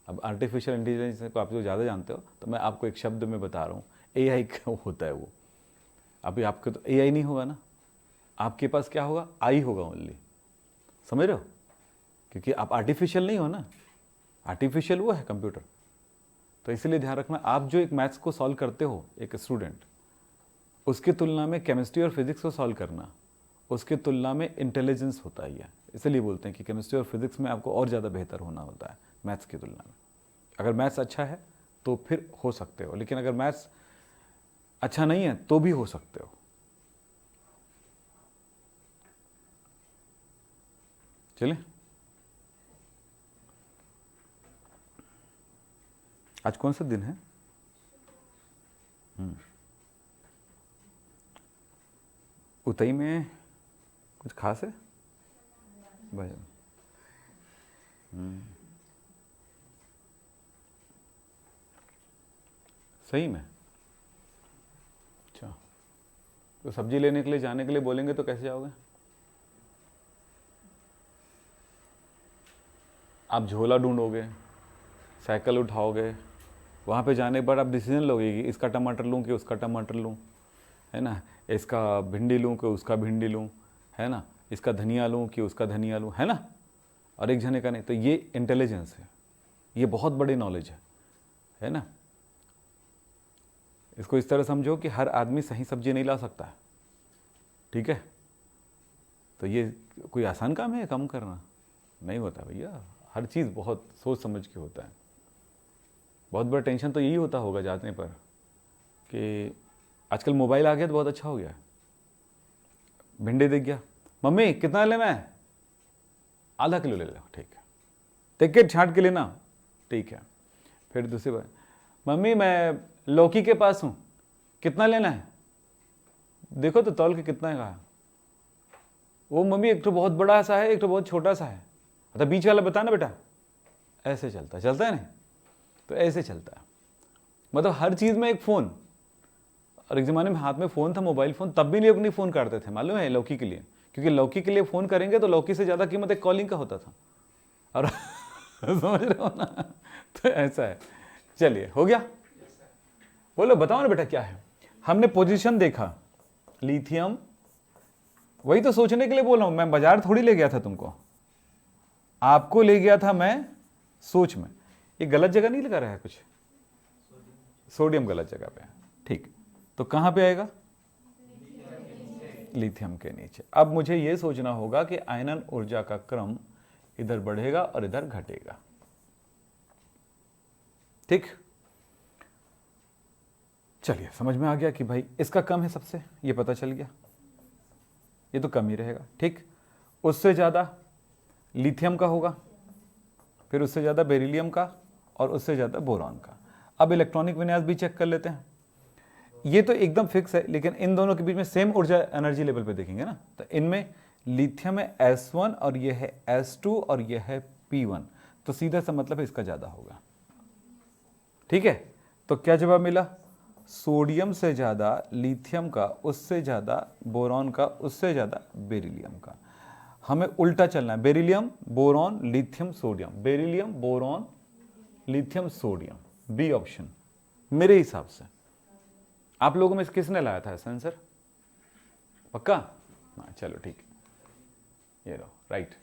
अब आर्टिफिशियल इंटेलिजेंस को आप जो ज़्यादा जानते हो, तो मैं आपको एक शब्द में बता रहा हूँ, एआई क्या होता है वो। अभी आपके तो एआई नहीं होगा ना, आपके पास क्या होगा? आई होगा ओनली। समझ रहे हो? क्योंकि आप आर्टिफिशियल नहीं हो ना, आर्टिफिशियल वो है कंप्यूटर। तो इसलिए ध्यान रखना, आप जो एक मैथ्स को सॉल्व करते हो एक स्टूडेंट, उसकी तुलना में केमिस्ट्री और फिजिक्स को सॉल्व करना, उसकी तुलना में इंटेलिजेंस होता ही है। इसलिए बोलते हैं कि केमिस्ट्री और फिजिक्स में आपको और ज़्यादा बेहतर होना होता है मैथ्स की तुलना में। अगर मैथ्स अच्छा है तो फिर हो सकते हो, लेकिन अगर मैथ्स अच्छा नहीं है तो भी हो सकते हो। चलिए, आज कौन सा दिन है? उतई में कुछ खास है भजन? सही में? अच्छा, तो सब्जी लेने के लिए जाने के लिए बोलेंगे तो कैसे जाओगे? आप झोला ढूंढोगे, साइकिल उठाओगे, वहाँ पे जाने के बाद आप डिसीजन लोगे कि इसका टमाटर लूँ कि उसका टमाटर लूँ, है ना, इसका भिंडी लूँ कि उसका भिंडी लूँ, है ना, इसका धनिया लूँ कि उसका धनिया लूँ, है ना, और एक जने का नहीं। तो ये इंटेलिजेंस है, ये बहुत बड़ी नॉलेज है ना। इसको इस तरह समझो कि हर आदमी सही सब्जी नहीं ला सकता है, ठीक है? तो ये कोई आसान काम है कम करना? नहीं होता भैया, हर चीज़ बहुत सोच समझ के होता है। बहुत बड़ा टेंशन तो यही होता होगा जाने पर कि आजकल मोबाइल आ गया तो बहुत अच्छा हो गया। भिंडी दिख गया, मम्मी कितना लेना है? आधा किलो ले लो, ठीक है। टिकट छांट के लेना, ठीक है। फिर दूसरी बार, मम्मी मैं लौकी के पास हूँ, कितना लेना है? देखो तो तौल के कितना है कहा। वो मम्मी एक तो बहुत बड़ा सा है, एक तो बहुत छोटा सा है, तो बीच वाला बताना बेटा। ऐसे चलता है नहीं? तो ऐसे चलता है, मतलब हर चीज़ में एक फ़ोन। और एक ज़माने में हाथ में फ़ोन था, मोबाइल फ़ोन, तब भी लोग नहीं फ़ोन करते थे, मालूम है, लौकी के लिए। क्योंकि लौकी के लिए फ़ोन करेंगे तो लौकी से ज़्यादा कीमत एक कॉलिंग का होता था। और समझ रहे हो ना? तो ऐसा है। चलिए, हो गया? बोलो, बताओ ना बेटा क्या है। हमने पोजीशन देखा, लिथियम, वही तो सोचने के लिए बोल रहा हूं मैं। बाजार थोड़ी ले गया था तुमको, आपको ले गया था मैं सोच में। ये गलत जगह नहीं लगा रहा है कुछ? सोडियम गलत जगह पे है, ठीक। तो कहां पे आएगा? लिथियम के नीचे। अब मुझे यह सोचना होगा कि आयनन ऊर्जा का क्रम इधर बढ़ेगा और इधर घटेगा, ठीक। चलिए समझ में आ गया कि भाई इसका कम है सबसे, ये पता चल गया, ये तो कम ही रहेगा। ठीक, उससे ज़्यादा लिथियम का होगा, फिर उससे ज़्यादा बेरिलियम का, और उससे ज़्यादा बोरॉन का। अब इलेक्ट्रॉनिक विन्यास भी चेक कर लेते हैं। ये तो एकदम फिक्स है, लेकिन इन दोनों के बीच में सेम ऊर्जा एनर्जी लेवल पे देखेंगे ना, तो इनमें लिथियम है S1 और ये है S2 और ये है P1, तो सीधा सा मतलब है इसका ज़्यादा होगा। ठीक है, तो क्या जवाब मिला? सोडियम से ज़्यादा लिथियम का, उससे ज़्यादा बोरॉन का, उससे ज़्यादा बेरिलियम का। हमें उल्टा चलना है, beryllium boron lithium sodium, beryllium boron lithium sodium, B option मेरे हिसाब से। आप लोगों में किसने लाया था ऐसा आंसर? पक्का? हाँ चलो ठीक है, ये लो राइट।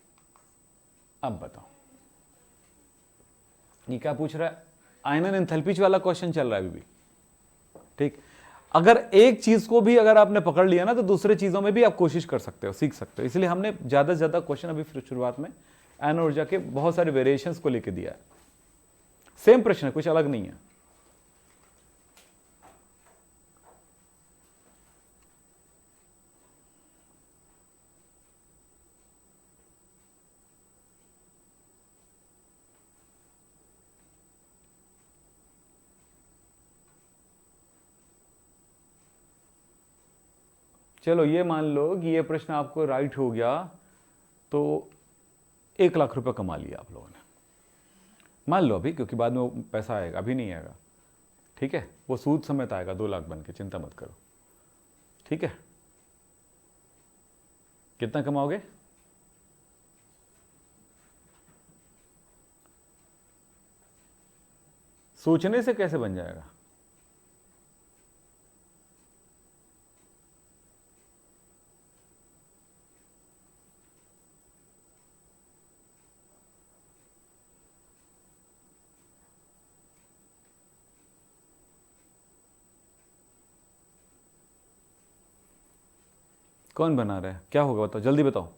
अब बताओ ये क्या पूछ रहा है? आयनन एंथैल्पी वाला क्वेश्चन चल रहा है अभी भी। ठीक, अगर एक चीज को भी अगर आपने पकड़ लिया ना, तो दूसरे चीजों में भी आप कोशिश कर सकते हो, सीख सकते हो। इसलिए हमने ज्यादा से ज्यादा क्वेश्चन अभी फिर शुरुआत में आयन ऊर्जा के बहुत सारे वेरिएशंस को लेकर दिया है। सेम प्रश्न है, कुछ अलग नहीं है। चलो ये मान लो कि ये प्रश्न आपको राइट हो गया, तो 1 लाख रुपए कमा लिया आप लोगों ने, मान लो अभी, क्योंकि बाद में वो पैसा आएगा, अभी नहीं आएगा। ठीक है, वो सूद समेत आएगा 2 लाख बन के, चिंता मत करो। ठीक है, कितना कमाओगे? सोचने से कैसे बन जाएगा? कौन बना रहा है? क्या होगा बताओ, जल्दी बताओ।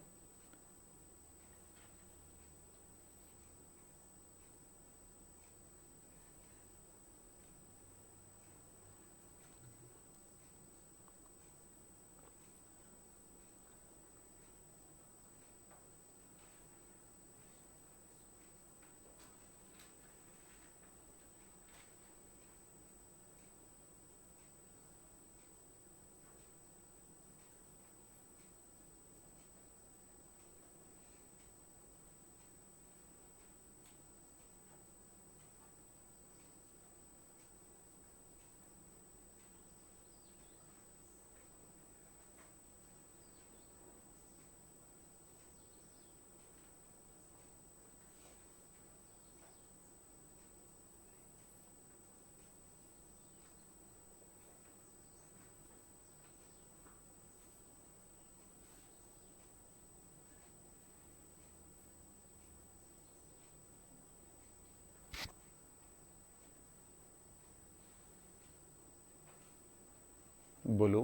बोलो।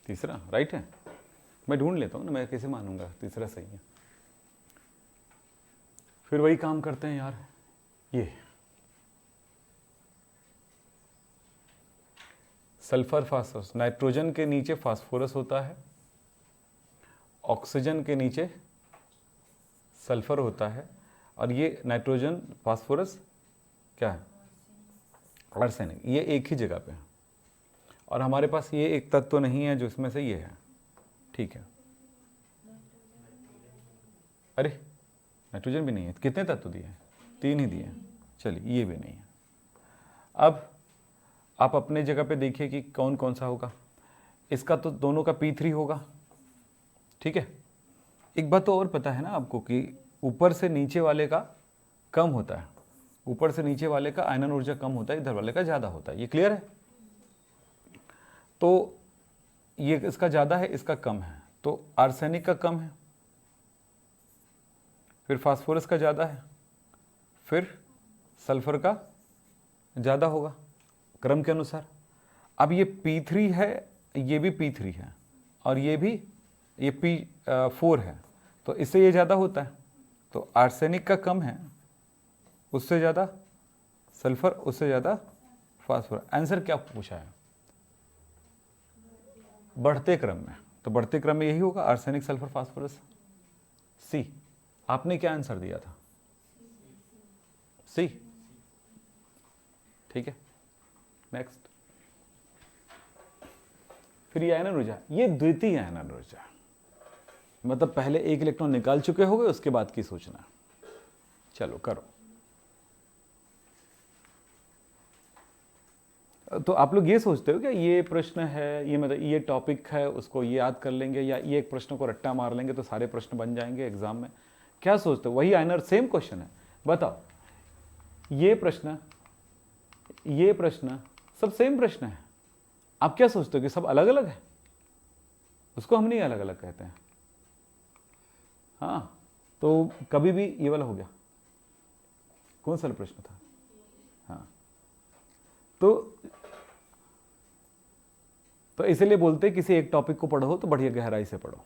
तीसरा राइट है? मैं ढूंढ लेता हूँ ना, मैं कैसे मानूंगा तीसरा सही है। फिर वही काम करते हैं यार, ये सल्फर फास्फोरस, नाइट्रोजन के नीचे फास्फोरस होता है, ऑक्सीजन के नीचे सल्फर होता है, और ये नाइट्रोजन फास्फोरस क्या है? आर्सेनिक। ये एक ही जगह पे है, और हमारे पास ये एक तत्व नहीं है जो इसमें से ये है। ठीक है, अरे नाइट्रोजन भी नहीं है। कितने तत्व दिए हैं? 3 ही दिए हैं। चलिए ये भी नहीं है। अब आप अपने जगह पे देखिए कि कौन कौन सा होगा। इसका तो दोनों का P3 होगा। ठीक है, एक बात तो और पता है ना आपको कि ऊपर से नीचे वाले का कम होता है, ऊपर से नीचे वाले का आयनन ऊर्जा कम होता है, इधर वाले का ज़्यादा होता है। ये क्लियर है? तो ये इसका ज़्यादा है, इसका कम है, तो आर्सेनिक का कम है, फिर फास्फोरस का ज़्यादा है, फिर सल्फर का ज़्यादा होगा क्रम के अनुसार। अब ये P3 है, ये भी P3 है, और ये भी ये P4 है, तो इससे ये ज़्यादा होता है। तो आर्सेनिक का कम है, उससे ज़्यादा सल्फर, उससे ज़्यादा फास्फोरस, आंसर क्या पूछा है? बढ़ते क्रम में, तो बढ़ते क्रम में यही होगा, आर्सेनिक सल्फर फास्फोरस। सी, आपने क्या आंसर दिया था? सी, ठीक है। नेक्स्ट, फिर ये आयनन ऊर्जा, ये द्वितीय आयनन ऊर्जा, मतलब पहले एक इलेक्ट्रॉन निकाल चुके होगे, उसके बाद की सोचना। चलो करो। तो आप लोग ये सोचते हो क्या ये प्रश्न है, ये मतलब ये टॉपिक है, उसको ये याद कर लेंगे, या ये एक प्रश्न को रट्टा मार लेंगे तो सारे प्रश्न बन जाएंगे एग्जाम में? क्या सोचते हो? वही आयनर, सेम क्वेश्चन है। बताओ, ये प्रश्न सब सेम प्रश्न है। आप क्या सोचते हो कि सब अलग अलग है? उसको हम नहीं अलग अलग कहते हैं। हाँ, तो कभी भी ये वाला हो गया। कौन सा प्रश्न था? हाँ, तो इसलिए बोलते किसी एक टॉपिक को पढ़ो तो बढ़िया गहराई से पढ़ो।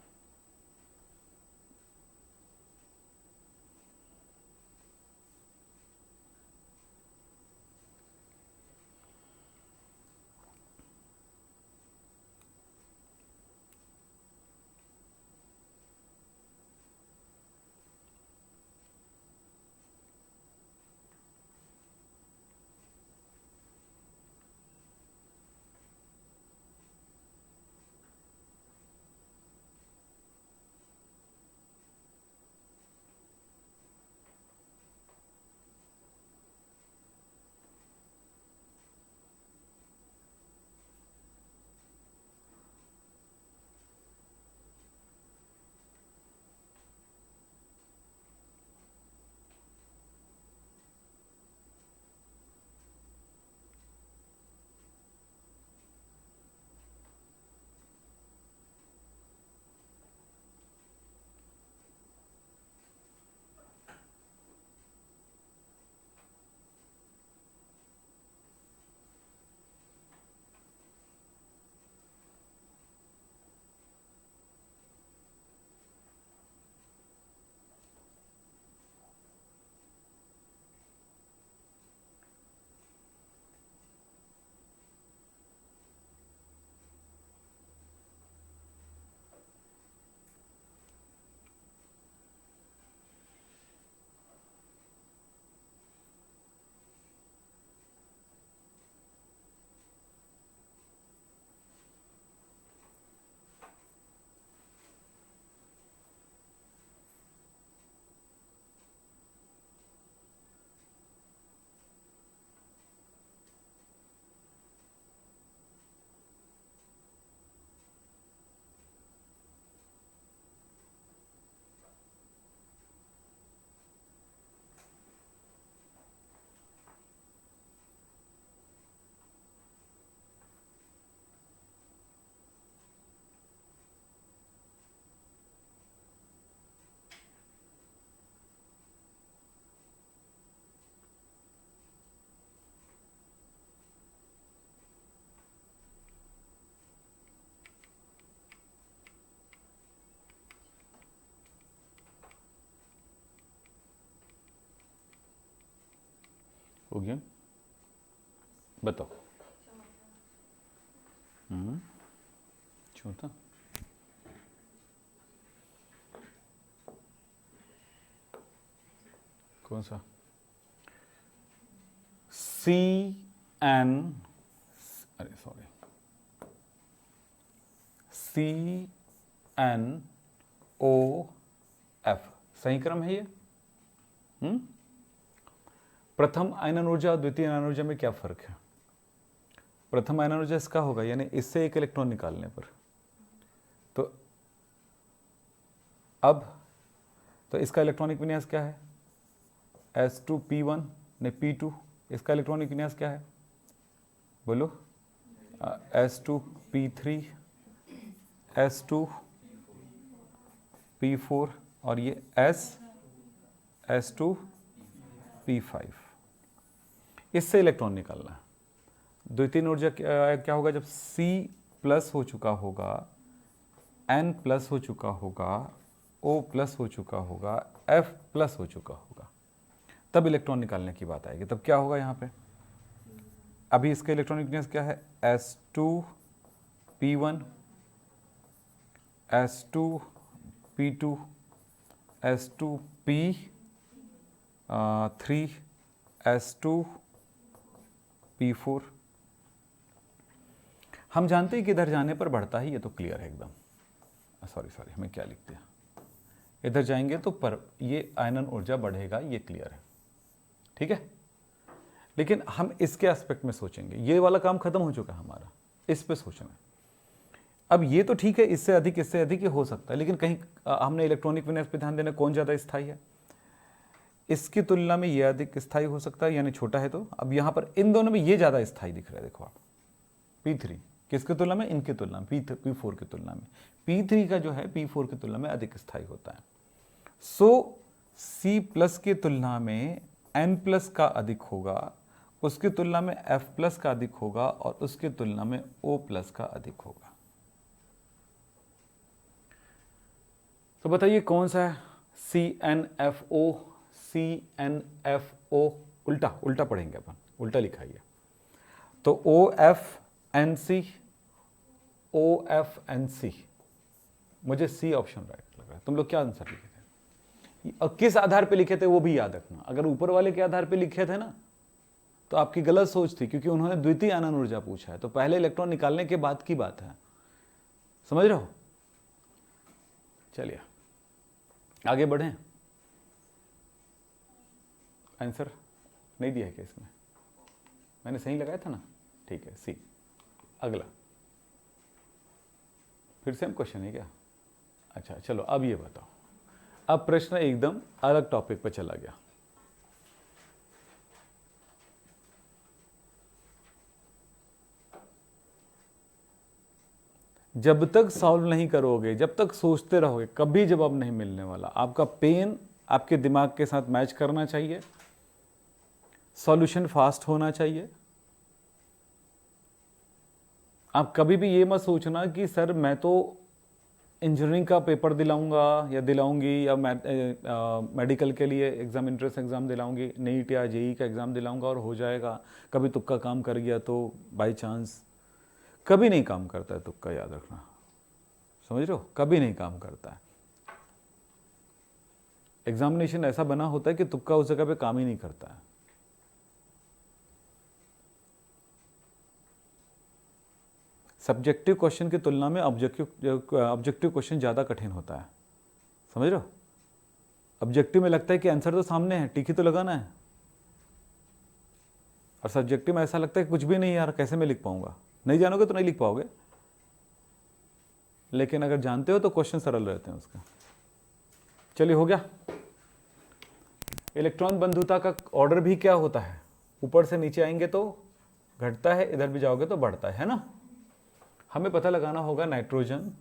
हो गया? बताओ। चौथा कौन सा? CN, अरे सॉरी, CNOF सही क्रम है ये? प्रथम आयनन ऊर्जा, द्वितीय आयनन ऊर्जा में क्या फर्क है? प्रथम आयनन ऊर्जा इसका होगा, यानी इससे एक इलेक्ट्रॉन निकालने पर। तो अब तो इसका इलेक्ट्रॉनिक विन्यास क्या है? S2P1 ने P2। इसका इलेक्ट्रॉनिक विन्यास क्या है? बोलो। S2P3, S2P4 और ये S2P5। इससे इलेक्ट्रॉन निकालना है। द्वितीय ऊर्जा क्या होगा? जब C प्लस हो चुका होगा, N प्लस हो चुका होगा, O प्लस हो चुका होगा, F प्लस हो चुका होगा, तब इलेक्ट्रॉन निकालने की बात आएगी। तब क्या होगा यहाँ पे? अभी इसका इलेक्ट्रॉनिक विन्यास क्या है, S2P1, S2P2, S2P3, S2P4। हम जानते हैं कि इधर जाने पर बढ़ता है, ये तो क्लियर है एकदम। सॉरी हमें क्या लिखते हैं, इधर जाएंगे तो पर ये आयनन ऊर्जा बढ़ेगा, ये क्लियर है, ठीक है। लेकिन हम इसके एस्पेक्ट में सोचेंगे, ये वाला काम खत्म हो चुका है हमारा, इस पे सोचना है। अब ये तो ठीक है, इससे अधिक ये हो सकता है, लेकिन कहीं हमने इलेक्ट्रॉनिक विन्यास पे ध्यान देना, कौन ज़्यादा स्थायी है, इसकी तुलना में ये अधिक स्थायी हो सकता है, यानी छोटा है। तो अब यहाँ पर इन दोनों में ये ज़्यादा स्थायी दिख रहा है, देखो आप, P3 किसकी तुलना में, इनकी तुलना में, P4 की तुलना में। P3 का जो है P4 की तुलना में अधिक स्थायी होता है। सो C+ की तुलना में N+ का अधिक होगा, उसकी तुलना में F+ का अधिक होगा, और उसकी तुलना में O+ का अधिक होगा। तो बताइए कौन सा है, CnFO, CnFO, उल्टा पढ़ेंगे अपन, उल्टा लिखाइए। तो OFNC, OFNC, मुझे C ऑप्शन राइट लग रहा है। तुम लोग क्या आंसर लिखे थे और किस आधार पे लिखे थे वो भी याद रखना। अगर ऊपर वाले के आधार पे लिखे थे ना तो आपकी गलत सोच थी, क्योंकि उन्होंने द्वितीय आनन ऊर्जा पूछा है, तो पहले इलेक्ट्रॉन निकालने के बाद की बात है, समझ रहे हो। चलिए आगे बढ़ें। आंसर नहीं दिया है क्या इसमें, मैंने सही लगाया था ना, ठीक है। सी अगला फिर सेम क्वेश्चन है क्या, अच्छा चलो अब ये बताओ। अब प्रश्न एकदम अलग टॉपिक पर चला गया। जब तक सॉल्व नहीं करोगे, जब तक सोचते रहोगे, कभी जवाब नहीं मिलने वाला। आपका पेन आपके दिमाग के साथ मैच करना चाहिए, सॉल्यूशन फास्ट होना चाहिए। आप कभी भी ये मत सोचना कि सर मैं तो इंजीनियरिंग का पेपर दिलाऊंगा या दिलाऊंगी, या मेडिकल के लिए एग्ज़ाम, एंट्रेंस एग्ज़ाम दिलाऊंगी, नीट या जेई का एग्ज़ाम दिलाऊंगा और हो जाएगा। कभी तुक्का काम कर गया तो बाई चांस, कभी नहीं काम करता है तुक्का, याद रखना, समझ रहे हो, कभी नहीं काम करता है। एग्जामिनेशन ऐसा बना होता है कि तुक्का उस जगह पे काम ही नहीं करता है। सब्जेक्टिव क्वेश्चन की तुलना में ऑब्जेक्टिव क्वेश्चन ज़्यादा कठिन होता है, समझ रहे हो। ऑब्जेक्टिव में लगता है कि आंसर तो सामने है, टिक ही तो लगाना है, और सब्जेक्टिव में ऐसा लगता है कि कुछ भी नहीं यार, कैसे मैं लिख पाऊंगा। नहीं जानोगे तो नहीं लिख पाओगे, लेकिन अगर जानते हो तो क्वेश्चन सरल रहते हैं उसका। चलिए हो गया। इलेक्ट्रॉन बंधुता का ऑर्डर भी क्या होता है, ऊपर से नीचे आएंगे तो घटता है, इधर भी जाओगे तो बढ़ता है ना। हमें पता लगाना होगा नाइट्रोजन,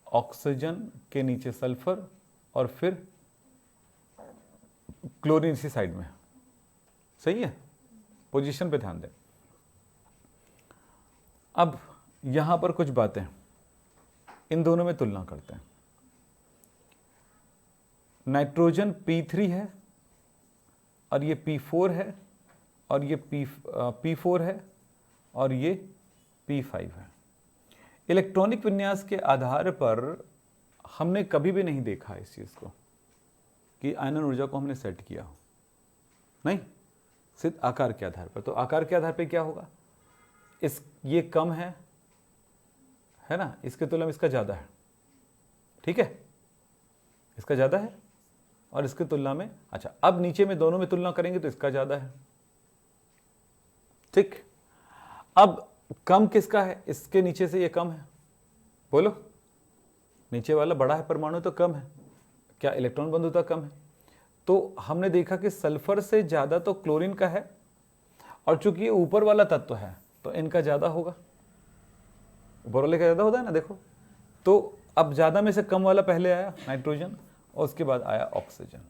ऑक्सीजन के नीचे सल्फर, और फिर क्लोरीन इसी साइड में, सही है। पोजीशन पे ध्यान दें। अब यहां पर कुछ बातें इन दोनों में तुलना करते हैं। नाइट्रोजन P3 है और ये P4 है, और ये P4 है और ये P5 है। इलेक्ट्रॉनिक विन्यास के आधार पर हमने कभी भी नहीं देखा इस चीज को कि आयनन ऊर्जा को हमने सेट किया हो, नहीं, सिर्फ आकार के आधार पर। तो आकार के आधार पर क्या होगा, ये कम है ना, इसके तुलना में इसका ज़्यादा है, ठीक है, इसका ज़्यादा है, और इसकी तुलना में, अच्छा अब नीचे में दोनों में तुलना करेंगे तो इसका ज़्यादा है, ठीक। अब कम किसका है, इसके नीचे से ये कम है, बोलो, नीचे वाला बड़ा है परमाणु तो कम है, क्या इलेक्ट्रॉन बंधुता कम है। तो हमने देखा कि सल्फर से ज़्यादा तो क्लोरीन का है, और चूंकि ये ऊपर वाला तत्व है तो इनका ज़्यादा होगा, ऊपर वाले का ज़्यादा होता है ना, देखो। तो अब ज़्यादा में से कम वाला पहले आया नाइट्रोजन, और उसके बाद आया ऑक्सीजन,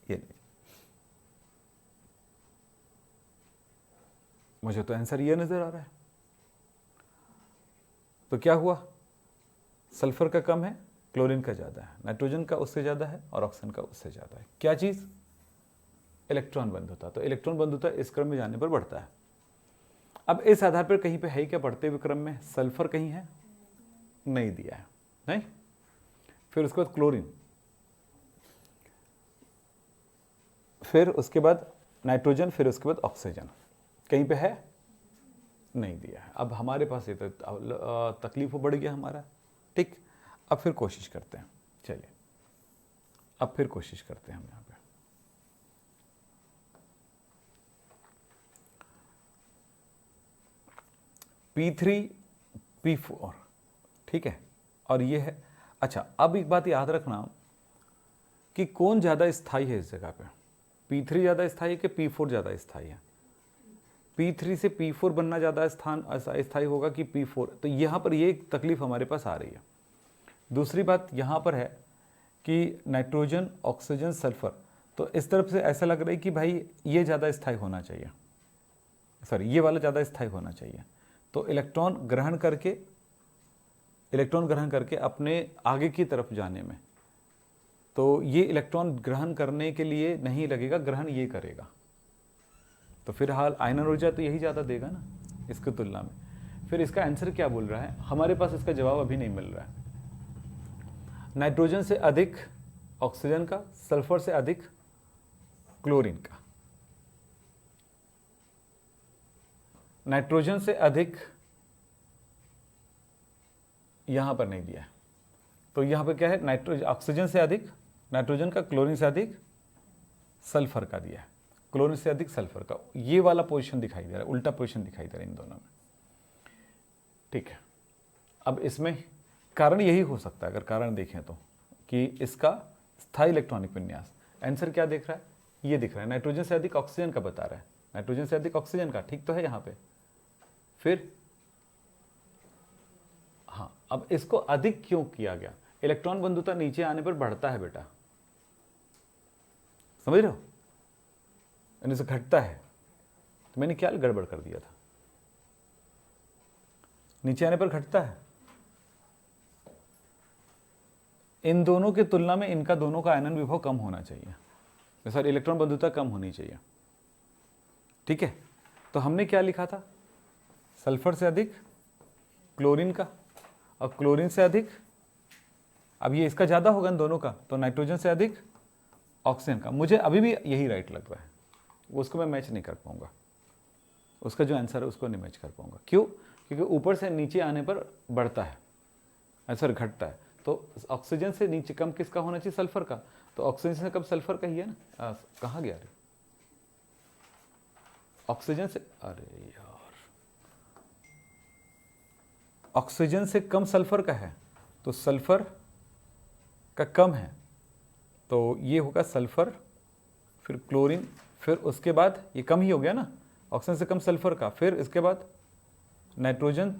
ये नहीं। मुझे तो आंसर ये नजर आ रहा है। तो क्या हुआ, सल्फर का कम है, क्लोरीन का ज़्यादा है, नाइट्रोजन का उससे ज़्यादा है, और ऑक्सीजन का उससे ज़्यादा है। क्या चीज़, इलेक्ट्रॉन बंधुता। तो इलेक्ट्रॉन बंधुता इस क्रम में जाने पर बढ़ता है। अब इस आधार पर कहीं पे है क्या बढ़ते हुए क्रम में? सल्फर कहीं है? नहीं दिया है, नहीं। फिर उसके बाद क्लोरीन, फिर उसके बाद नाइट्रोजन, फिर उसके बाद ऑक्सीजन, कहीं पे है? नहीं दिया है। अब हमारे पास ये तो तकलीफ बढ़ गया हमारा, ठीक। अब फिर कोशिश करते हैं, चलिए अब फिर कोशिश करते हैं हम यहाँ पे। P3 P4, ठीक है, और ये है। अच्छा, अब एक बात याद रखना कि कौन ज़्यादा स्थायी है इस जगह पे, P3 ज़्यादा स्थायी है कि P4 ज़्यादा स्थायी है? P3 से P4 बनना ज़्यादा स्थायी होगा कि P4? तो यहाँ पर ये एक तकलीफ हमारे पास आ रही है। दूसरी बात यहाँ पर है कि नाइट्रोजन, ऑक्सीजन, सल्फर, तो इस तरफ से ऐसा लग रहा है कि भाई ये ज़्यादा स्थायी होना चाहिए, सॉरी ये वाला ज़्यादा स्थायी होना चाहिए। तो इलेक्ट्रॉन ग्रहण करके अपने आगे की तरफ जाने में, तो ये इलेक्ट्रॉन ग्रहण करने के लिए नहीं लगेगा, ग्रहण ये करेगा, तो फिर हाल आयनन ऊर्जा तो यही ज़्यादा देगा ना इसकी तुलना में। फिर इसका आंसर क्या बोल रहा है? हमारे पास इसका जवाब अभी नहीं मिल रहा है। नाइट्रोजन से अधिक ऑक्सीजन का, सल्फर से अधिक क्लोरीन का, नाइट्रोजन से अधिक यहां पर नहीं दिया है, तो यहां पर क्या है? नाइट्रोजन, ऑक्सीजन से अधिक नाइट्रोजन का, क्लोरीन से अधिक सल्फर का दिया है, क्लोरीन से अधिक सल्फर का। ये वाला पोजीशन दिखाई दे रहा है, उल्टा पोजीशन दिखाई दे रहा है इन दोनों में, ठीक है। अब इसमें कारण यही हो सकता है, अगर कारण देखें तो, कि इसका स्थायी इलेक्ट्रॉनिक विन्यास। आंसर क्या देख रहा है? ये दिख रहा है, नाइट्रोजन से अधिक ऑक्सीजन का बता रहा है, नाइट्रोजन से अधिक ऑक्सीजन का, ठीक तो है यहाँ पे। फिर हाँ, अब इसको अधिक क्यों किया गया? इलेक्ट्रॉन बंधुता नीचे आने पर बढ़ता है बेटा, समझ रहे हो, यानी से घटता है। तो मैंने क्या गड़बड़ कर दिया था? नीचे आने पर घटता है। इन दोनों की तुलना में इनका दोनों का आयनन विभव कम होना चाहिए, सॉरी इलेक्ट्रॉन बंधुता कम होनी चाहिए, ठीक है। तो हमने क्या लिखा था? सल्फर से अधिक क्लोरीन का, और क्लोरीन से अधिक, अब ये इसका ज़्यादा होगा इन दोनों का, तो नाइट्रोजन से अधिक ऑक्सीजन का। मुझे अभी भी यही राइट लग रहा है, उसको मैं मैच नहीं कर पाऊंगा, उसका जो आंसर है उसको नहीं मैच कर पाऊंगा। क्यों? क्योंकि ऊपर से नीचे आने पर बढ़ता है, आंसर घटता है। तो ऑक्सीजन से नीचे कम किसका होना चाहिए? सल्फर का। तो ऑक्सीजन से कम सल्फर का ही है ना। कहाँ गया रे? ऑक्सीजन से, अरे यार, ऑक्सीजन से कम सल्फर का है, तो सल्फर का कम है, तो ये होगा सल्फर, फिर क्लोरीन, फिर उसके बाद ये कम ही हो गया ना, ऑक्सीजन से कम सल्फर का, फिर इसके बाद नाइट्रोजन,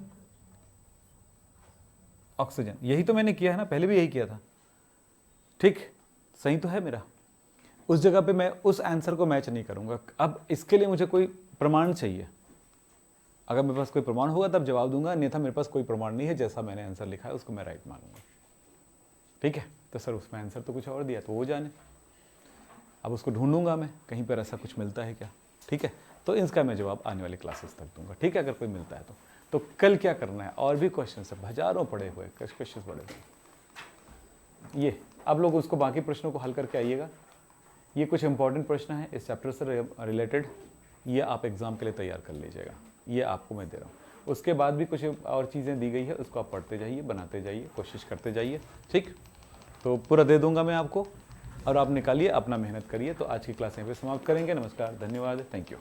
ऑक्सीजन। यही तो मैंने किया है ना, पहले भी यही किया था, ठीक, सही तो है मेरा। उस जगह पे मैं उस आंसर को मैच नहीं करूंगा। अब इसके लिए मुझे कोई प्रमाण चाहिए, अगर मेरे पास कोई प्रमाण होगा तब जवाब दूंगा, अन्यथा मेरे पास कोई प्रमाण नहीं है, जैसा मैंने आंसर लिखा है उसको मैं राइट मानूंगा, ठीक है। तो सर उसमें आंसर तो कुछ और दिया, तो वो जाने, अब उसको ढूंढूंगा मैं कहीं पर ऐसा कुछ मिलता है क्या, ठीक है। तो इसका मैं जवाब आने वाली क्लासेस तक दूंगा, ठीक है, अगर कोई मिलता है तो कल क्या करना है, और भी क्वेश्चन है, हजारों पड़े हुए क्वेश्चन पड़े हुए, ये अब लोग उसको बाकी प्रश्नों को हल करके आइएगा। ये कुछ इंपॉर्टेंट प्रश्न है इस चैप्टर से रिलेटेड, ये आप एग्जाम के लिए तैयार कर लीजिएगा, ये आपको मैं दे रहा हूँ। उसके बाद भी कुछ और चीज़ें दी गई है, उसको आप पढ़ते जाइए, बनाते जाइए, कोशिश करते जाइए, ठीक। तो पूरा दे दूंगा मैं आपको, और आप निकालिए, अपना मेहनत करिए। तो आज की क्लास यहीं पे समाप्त करेंगे। नमस्कार, धन्यवाद, थैंक यू।